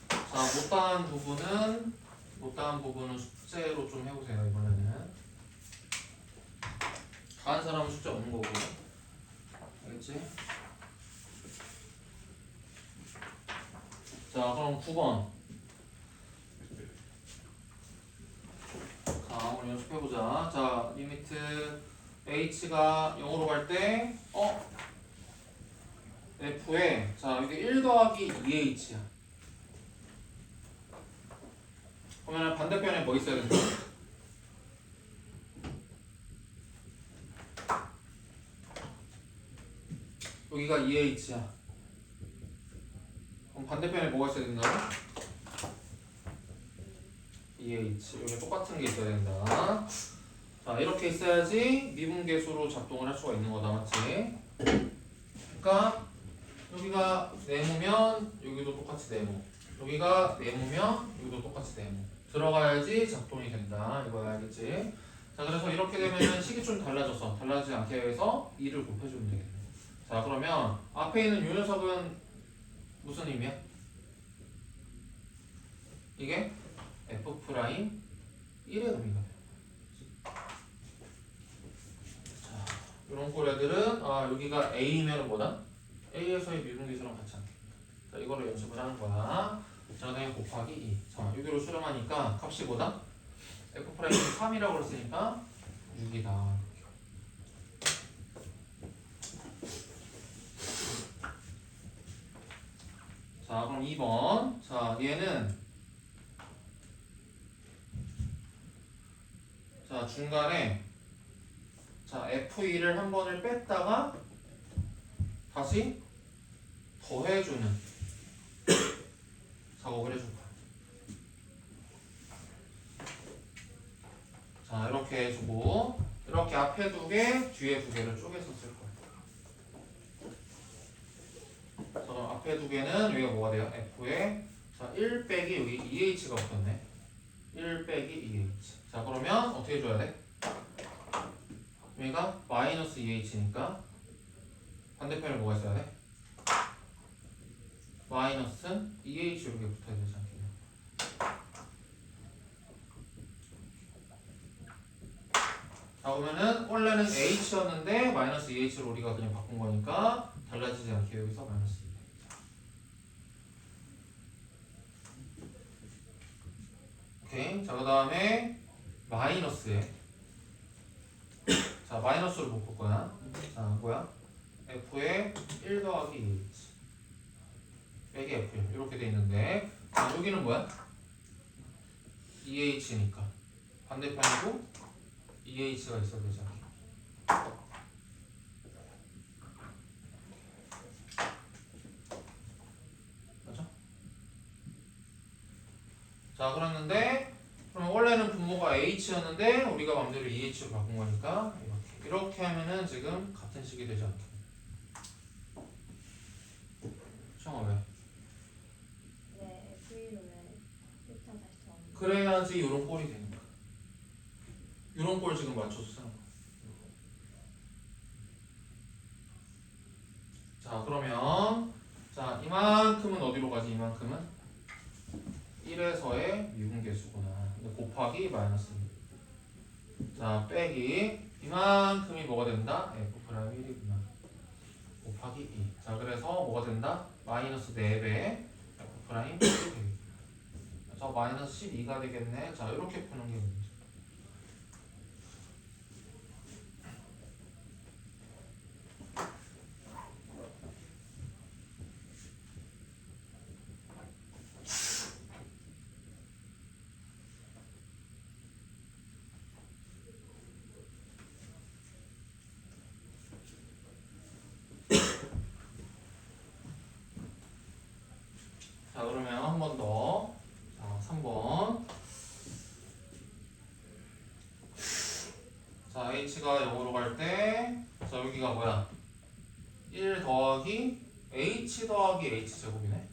S1: 자 못다한 부분은 숙제로 좀 해보세요. 이번에는 다 한 사람은 숙제 없는 거고 알겠지? 자 그럼 9번 자 한번 연습해보자. 자 리미트 h가 0으로 갈 때 f에 자 여기 1 더하기 2h야. 그러면 반대편에 뭐 있어야 된다? 여기가 2h야. 그럼 반대편에 뭐가 있어야 된다고? 2h. 여기 똑같은 게 있어야 된다. 자 이렇게 있어야지 미분계수로 작동을 할 수가 있는 거다. 맞지? 그러니까 여기가 네모면 여기도 똑같이 네모, 여기가 네모면 여기도 똑같이 네모 들어가야지 작동이 된다. 이거 알겠지? 자 그래서 이렇게 되면 식이 좀 달라졌어. 달라지지 않게 해서 2를 곱해주면 되겠네. 자 그러면 앞에 있는 요 녀석은 무슨 의미야? 이게 f 프라임 1의 의미가 돼요. 자 이런 꼴애들은 여기가 a면 뭐다? a에서의 미분계수랑 같이 하는 자 이거를 연습을 하는 거야. 자 그다음에 곱하기 2. 자 여기로 수렴하니까 값이 뭐다? f 프라임 3이라고 그랬으니까 6이다. 자 그럼 2번. 자 얘는 자 중간에 자 f2를 한 번을 뺐다가 다시 더해주는 작업을 해줄 거야. 자 이렇게 해주고 이렇게 앞에 2개 뒤에 2개를 쪼개서 쓸 거야. 자 그럼 앞에 2개는 여기가 뭐가 돼요? f에 자 1 빼기 여기 2h가 붙었네. 1 빼기 2h. 자 그러면 어떻게 해줘야 돼? 여기가 마이너스 2h니까 반대편에 뭐가 있어야 돼? 마이너스 2h 이렇게 붙어야 되지 않겠냐. 자 그러면은 원래는 h였는데 마이너스 2h로 우리가 그냥 바꾼 거니까 달라지지 않게 여기서 마이너스 2. 오케이. 자 그 다음에 마이너스에 자 마이너스로 묶을 거야. 자 뭐야? f에 1 더하기 2h. 빼기 F1 이렇게 돼 있는데 자, 여기는 뭐야? EH니까 반대편에도 EH가 있어야 되잖아. 맞아? 자, 그랬는데 그럼 원래는 분모가 H였는데 우리가 맘대로 EH로 바꾼 거니까 이렇게 하면은 지금 같은 식이 되지 않게. 정아 왜?
S2: 네, F로 왜 일단 다시 정하는 거.
S1: 그래야지 이런 꼴이 되는 거야. 이런 꼴 지금 맞춰서 쓰는 거야. 자, 그러면 자, 이만큼은 어디로 가지? 이만큼은 1에서의 미분계수구나. 곱하기 마이너스 1. 자, 빼기 이만큼이 뭐가 된다? F 프라임 1이구나. 곱하기 2. 자, 그래서 뭐가 된다? 마이너스 4배 F 프라임 1이 되겠다. 그래서 마이너스 12가 되겠네. 자, 이렇게 푸는 게 문제. 자, 그러면 한 번 더. 자, 3번. 자, h가 0으로 갈 때, 자, 여기가 뭐야? 1 더하기 h 더하기 h 제곱이네.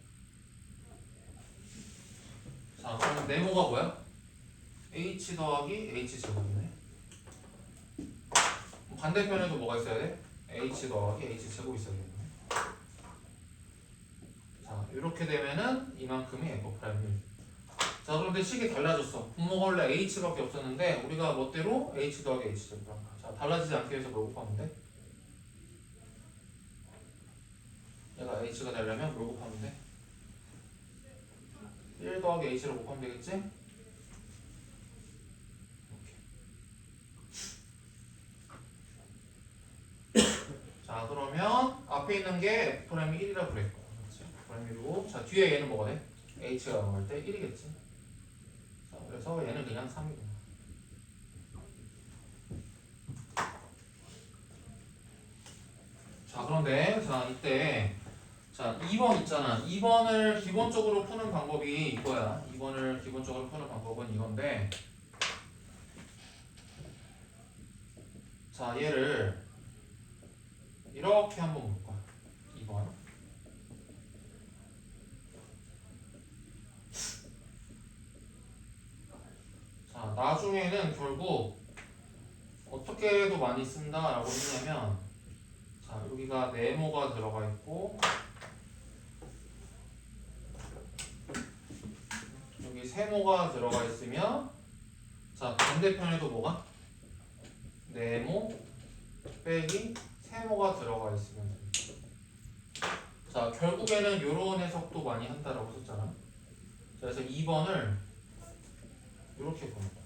S1: 자, 그러면 네모가 뭐야? h 더하기 h 제곱이네. 반대편에도 뭐가 있어야 돼? h 더하기 h 제곱 있어야 되겠네. 자, 이렇게 되면은 이만큼이 f 프라임 1. 자, 그런데 식이 달라졌어. 분모가 원래 h밖에 없었는데 우리가 멋대로 h 더하기 h 제곱을 한 거야. 자, 달라지지 않게 해서 뭘 곱하면 돼? 얘가 h가 되려면 뭘 곱하면 돼? 1 더하기 h를 곱하면 되겠지? 이렇게. 자, 그러면 앞에 있는 게 f 프라임 1이라고 그랬고, 그렇지? f 프라임 1이고, 자, 뒤에 얘는 뭐가 돼? h가 나올 때 1이겠지? 자, 그래서 얘는 그냥 3이구나. 자, 그런데 자, 이때 자, 2번 있잖아. 2번을 기본적으로 푸는 방법이 이거야. 2번을 기본적으로 푸는 방법은 이건데, 자, 얘를 이렇게 한번 볼 거야. 2번. 자, 나중에는 결국 어떻게도 많이 쓴다라고 했냐면, 자, 여기가 네모가 들어가 있고, 여기 세모가 들어가 있으면, 자, 반대편에도 뭐가? 네모 빼기 세모가 들어가 있으면 됩니다. 자, 결국에는 이런 해석도 많이 한다라고 썼잖아. 그래서 2번을 이렇게 보는 거야.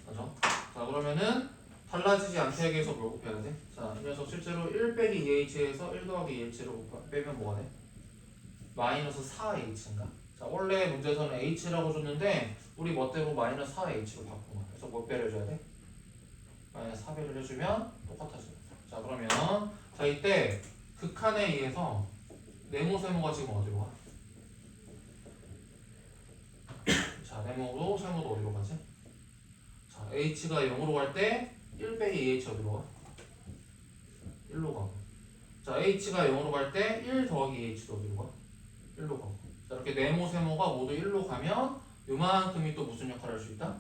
S1: 맞아? 자, 그러면은 달라지지 않게 하기 위해서 뭘 곱해야 돼? 자, 이 녀석 실제로 1 빼기 2h에서 1 더하기 2h를 빼면 뭐가 돼? 마이너스 4h인가? 자, 원래 문제에서는 h라고 줬는데 우리 멋대로 마이너스 4h로 바꾼 거야. 그래서 몇 배를 해줘야 돼? 마이너스 4배를 해주면 똑같아져. 자, 그러면 자, 이때 극한에 의해서 네모 세모가 지금 어디로 가? 자, 네모도 세모도 어디로 가지? 자, h가 0으로 갈 때 1 빼기 2h 어디로 가? 1로 가고. 자, h가 0으로 갈 때 1 더하기 2h도 어디로 가? 1로 가고. 자, 이렇게 네모 세모가 모두 1로 가면 요만큼이 또 무슨 역할을 할 수 있다?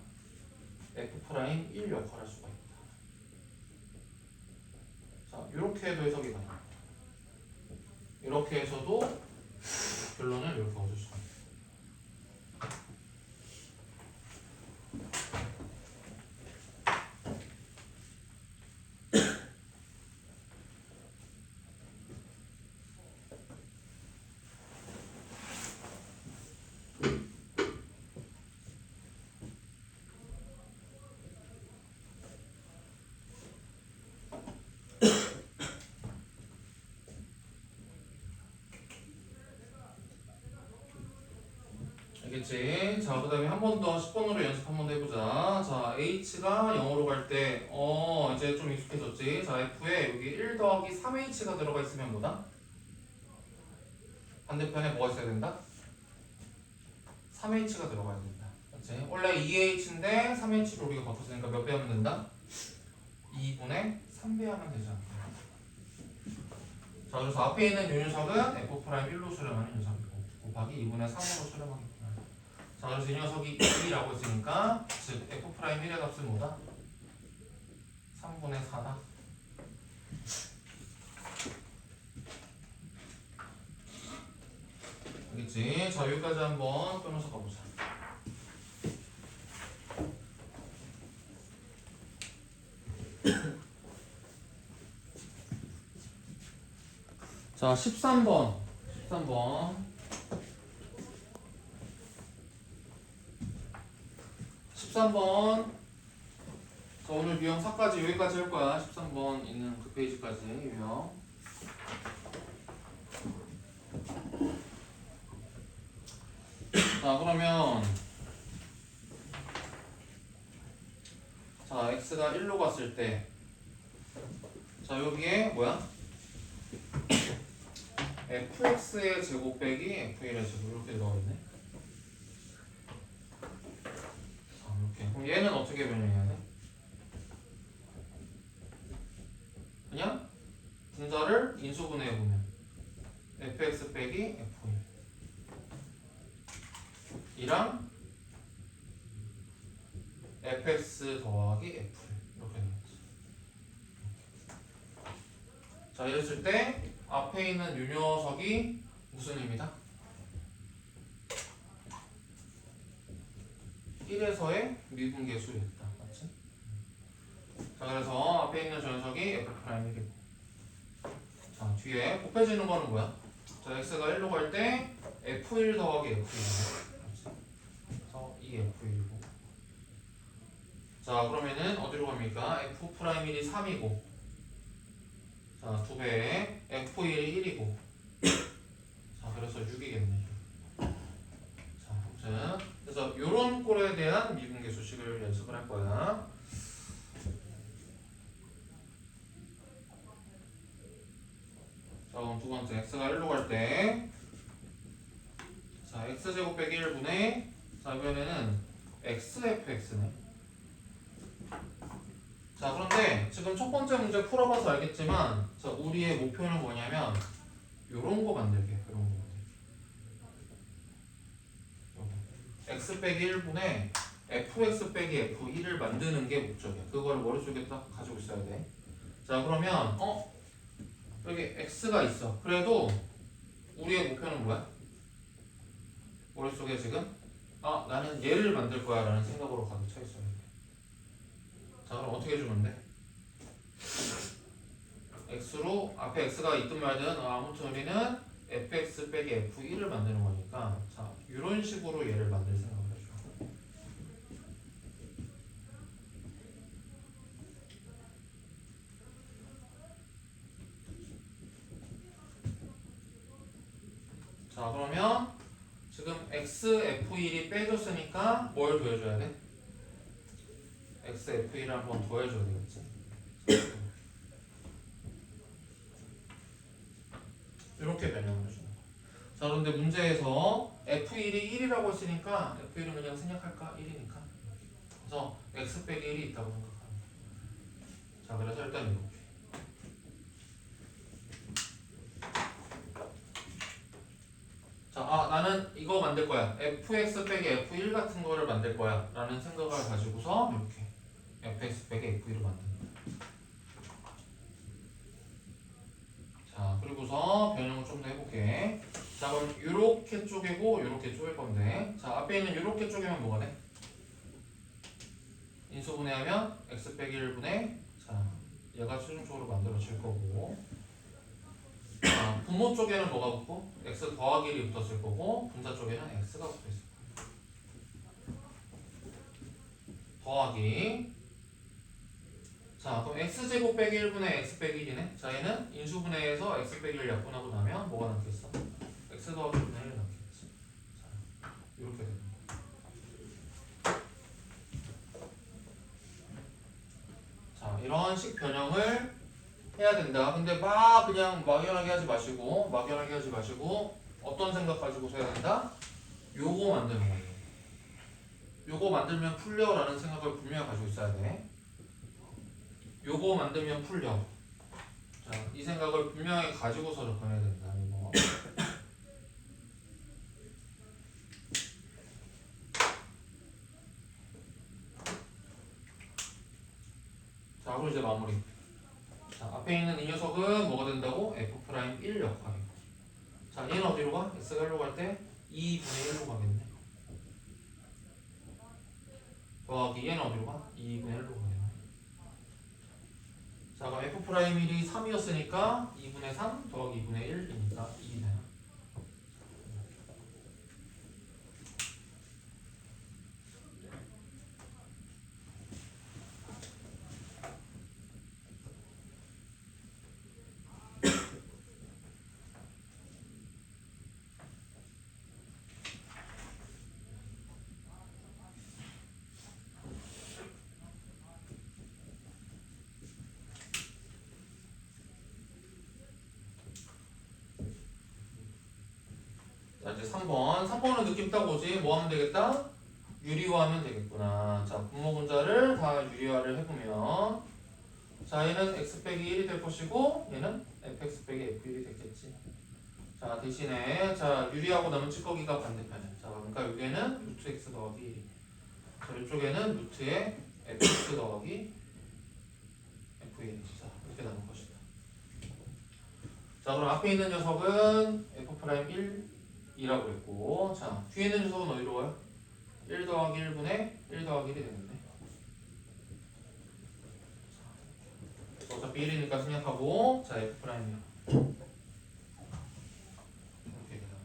S1: f 프라임 1 역할을 할 수가 있다. 자, 이렇게 해도 해석이 가능합니다. 이렇게 해서도 결론을 이렇게 얻을 수가 있다. 알겠지? 자, 그 다음에 한 번 더 10번으로 연습 한 번 더 해보자. 자, h가 0으로 갈 때, 이제 좀 익숙해졌지? 자, f에 여기 1 더하기 3h가 들어가 있으면 뭐다? 반대편에 뭐가 있어야 된다? 3h가 들어가야 된다. 그렇지? 원래 2h인데 3h로 우리가 바꿨으니까 몇 배 하면 된다? 2분의 3배 하면 되잖아. 자, 그래서 앞에 있는 요 녀석은 f'1로 수렴하는 녀석이고 곱하기 2분의 3으로 수렴하겠구나. 자, 그래서 이 녀석이 2라고 했으니까 즉 f'1의 값은 뭐다? 3분의 4다. 알겠지? 자, 여기까지 한번 끊어서 가보자. 자, 13번. 13번. 13번. 자, 오늘 유형 4까지 여기까지 할 거야. 13번 있는 그 페이지까지 유형. 자, 그러면 자, x가 1로 갔을 때 자, 여기에 뭐야? fx의 제곱 빼기 f1의 제곱 이렇게 넣어있네. 자, 이렇게. 그럼 얘는 어떻게 변형해야 돼? 그냥 분자를 인수분해해 보면 fx 빼기 f1 이랑 fx 더하기 f1 이렇게 되겠지. 자, 이랬을 때 앞에 있는 요 녀석이 무슨 의미다? 1에서의 미분계수였다. 맞지? 자, 그래서 앞에 있는 저 녀석이 F'1이고 자, 뒤에 곱해지는 거는 뭐야? 자, x가 1로 갈 때 F1 더하기 F1이고 그래서 이 F1이고 자, 그러면은 어디로 갑니까? F'1이 3이고 자, 2배에 F1이 1이고 자, 그래서 6이겠네. 자, 아무튼 그래서 요런 꼴에 대한 미분계 수식을 연습을 할 거야. 자, 그럼 두 번째 x가 1로 갈 때 자, x제곱 빼기 1분의 자, 이번에는 xfx네. 자, 그런데 지금 첫 번째 문제 풀어봐서 알겠지만 자, 우리의 목표는 뭐냐면 요런 거 만들게. 요런 거 만들게. x 빼기 1분의 fx 빼기 f1을 만드는 게 목적이야. 그거를 머릿속에 딱 가지고 있어야 돼. 자, 그러면 여기 x가 있어. 그래도 우리의 목표는 뭐야? 머릿속에 지금 나는 얘를 만들 거야 라는 생각으로 가득 차 있어야 돼. 자, 그럼 어떻게 해주면 돼? x로 앞에 x가 있든 말든 아무튼 우리는 fx 빼기 f1을 만드는 거니까 자, 이런 식으로 얘를 만들 생각을 해줘. 자, 그러면 지금 xf1이 빼줬으니까 뭘 더해줘야 돼? xf1을 한번 더해줘야 되겠지. 이렇게 변형을 해주는 거야. 자, 그런데 문제에서 f1이 1이라고 했으니까 f1은 그냥 생략할까? 1이니까. 그래서 x 빼기 1이 있다고 생각합니다. 자, 그래서 일단 이렇게. 자, 나는 이거 만들 거야. fx 빼기 f1 같은 거를 만들 거야. 라는 생각을 가지고서 이렇게 fx 빼기 f1을 만드는 거야. 자, 그리고서 변형을 좀 더 해볼게. 자, 그럼 요렇게 쪼개고 요렇게 쪼갤 건데 자, 앞에 있는 요렇게 쪼개면 뭐가 돼? 인수분해하면 x 빼기 1분의 자, 얘가 최종적으로 만들어질 거고 자, 분모 쪽에는 뭐가 붙고? x 더하기 1이 붙었을 거고 분자 쪽에는 x가 붙어있을 거야. 더하기 자, 그럼 x제곱 빼기 1분의 x 빼기 1이네. 자, 얘는 인수분해해서 x 빼기 1 약분하고 나면 뭐가 남겠어? x 더하기 1분의 1 남겠지. 자, 이렇게 됩니다. 자, 이런 식 변형을 해야 된다. 근데 막 그냥 막연하게 하지 마시고 어떤 생각 가지고서 해야 된다? 요거 만드는 거예요. 요거 만들면 풀려라는 생각을 분명히 가지고 있어야 돼. 요거 만들면 풀려. 자, 이 생각을 분명히 가지고서 접근해야 된다. 이거. 자, 그리고 이제 마무리. 자, 앞에 있는 이 녀석은 뭐가 된다고? F'1 역할이고. 자, 얘는 어디로 가? X가 1로 갈 때 2분의 1로 가겠네. 더하기 얘는 어디로 가? 2분의 1로 가겠네. 자, 그럼 F'1이 3이었으니까 2분의 3 더하기 2분의 1이니까 2네. 자, 이제 3번. 3번은 느낌 딱 오지? 뭐 하면 되겠다? 유리화하면 되겠구나. 자, 분모분자를 다 유리화를 해보면 자, 얘는 x 빼기 1이 될 것이고 얘는 fx 빼기 f1이 됐겠지. 자, 대신에 자, 유리하고 남은 찌꺼기가 반대편이야. 자, 그러니까 여기에는 루트 x 더하기 1이. 자, 이쪽에는 루트에 fx 더하기 f1이. 자, 이렇게 남을 것이다. 자, 그럼 앞에 있는 녀석은 f'1이라고 했고, 자, 뒤에 있는 녀석은 어디로 가요? 1 더하기 1분의 1 더하기 1이 되는데. 어차피 1이니까 생략하고, 자, f'이야. 이렇게 돼요.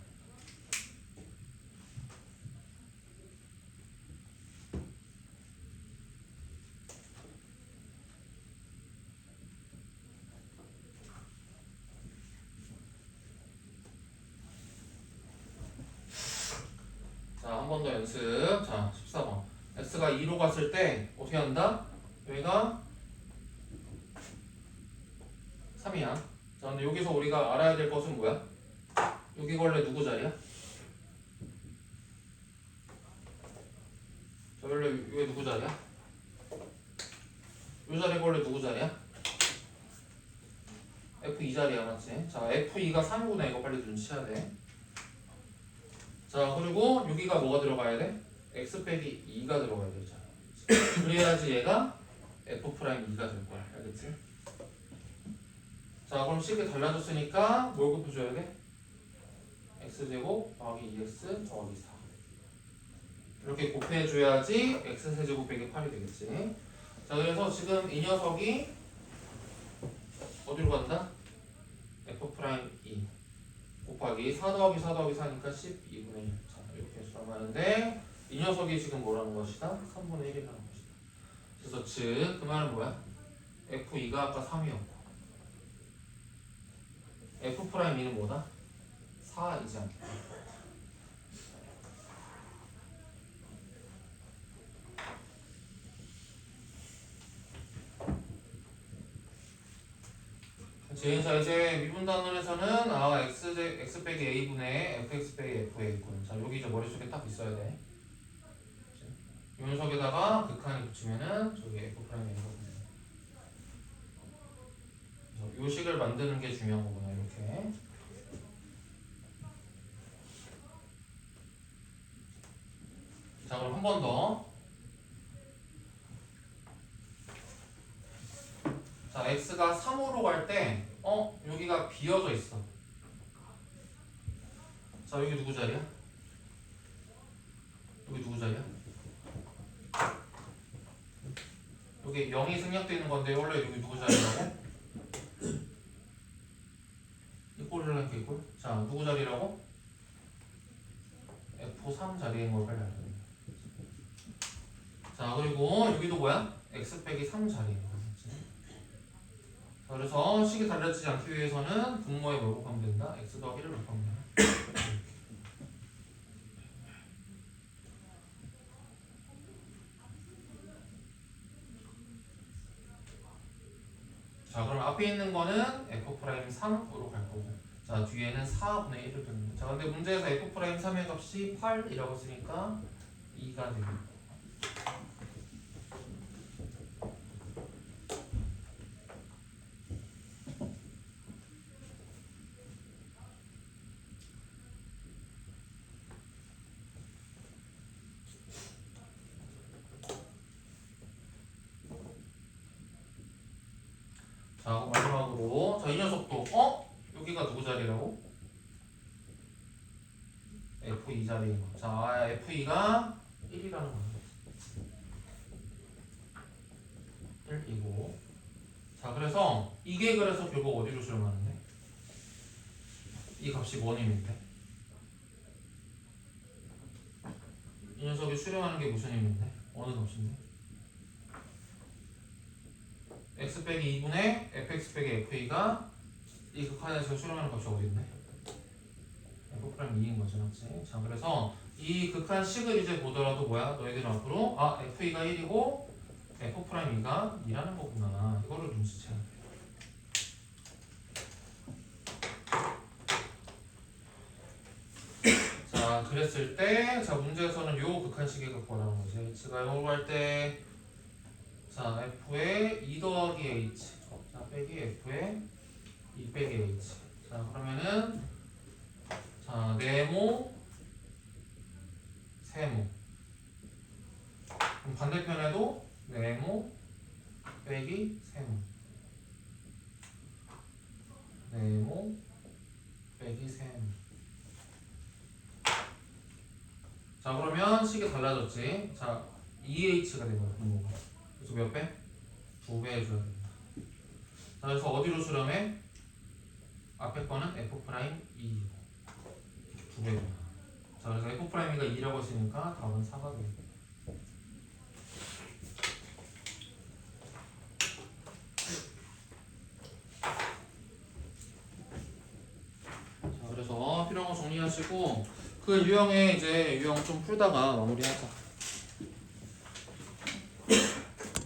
S1: 자, 한 번 더 연습. 자, 14번. x가 2로 갔을 때 어떻게 한다? 여기가 3이야. 자, 근데 여기서 우리가 알아야 될 것은 뭐야? 여기 원래 누구 자리야? 저 원래 여기 누구 자리야? 이 자리가 원래 누구 자리야? F2 자리야, 맞지? 자, F2가 3이구나. 이거 빨리 눈치해야 돼. 자, 그리고 여기가 뭐가 들어가야 돼? X 빼기 2가 들어가야 되잖아. 그래야지 얘가 F'2가 될 거야. 알겠지? 자, 그럼 식이 달라졌으니까 뭘 곱해줘야 돼? X제곱 더하기 2X 더하기 4. 이렇게 곱해줘야지 X세제곱 빼기 8이 되겠지. 자, 그래서 지금 이 녀석이 어디로 간다? F'2 곱하기 4 더하기 4 더하기 4니까 12분의 1. 자, 이렇게 수렴하는데 이 녀석이 지금 뭐라는 것이다? 3분의 1이라는 것이다. 그래서 즉, 그 말은 뭐야? F2가 아까 3이었고 F'2는 뭐다? 4이지 않겠다. 자, 이제 미분단원에서는 x 빼기 a분의 fx 빼기 f에 있군. 자, 여기 이제 머릿속에 딱 있어야 돼. 이 녀석에다가 극한이 붙이면은 저기 f'a거든요. 그래서 요 식을 만드는 게 중요한 거구나. 이렇게. 자, 그럼 한 번 더. 자, x가 3으로 갈 때 여기가 비어져 있어. 자, 여기 누구 자리야? 여기 누구 자리야? 여기 0이 생략되어 있는 건데 원래 여기 누구 자리라고? 이 꼴을 할게 이꼴. 자, 누구 자리라고? F3 자리인 걸 빨리 알아야 돼. 자, 그리고 여기도 뭐야? x 빼기 3 자리인 거. 자, 그래서 식이 달라지지 않기 위해서는 분모에 뭘 곱하면 된다? x 더하기 1을 곱하면 된다. 앞에 있는 거는 F'3으로 갈 거고 자 뒤에는 4분의 1을 두는 거야. 자 근데 문제에서 F'3의 값이 8이라고 했으니까 2가 되고 자 마지막으로 자 이 녀석도 여기가 누구 자리라고? F2 자리인 거. 자 F2가 1이라는 거야. 1이고 자 그래서 이게 그래서 결국 어디로 수렴하는데? 이 값이 원임인데 이 녀석이 수렴하는 게 무슨 힘인데? 어느 값인데? x 빼기 2분의 fx 빼기 f2가 이 극한에서 수렴하는 값이 어디인데? f'2인 거죠, 맞지? 자 그래서 이 극한식을 이제 보더라도 뭐야? 너희들은 앞으로 f2가 1이고 f'2가 2라는 거구나 이거를 눈치채야 돼. 자 그랬을 때 자 문제에서는 요 극한식의 갖고라는 거지. h가 0으로 갈 때 자 f에 2 더하기 h 자 빼기 f에 2 빼기 h 자 그러면은 자 네모 세모 그럼 반대편에도 네모 빼기 세모 네모 빼기 세모 자 그러면 식이 달라졌지. 자 2h가 되거든 분모가. 그래서 몇 배? 2배 해줘야 된다. 자 그래서 어디로 수렴해? 앞에 거는 f'2 2배구나. 자 그래서 f'가 2라고 했으니까 답은 4가 돼. 자 그래서 필요한 거 정리하시고 그 유형의 이제 유형 좀 풀다가 마무리하자.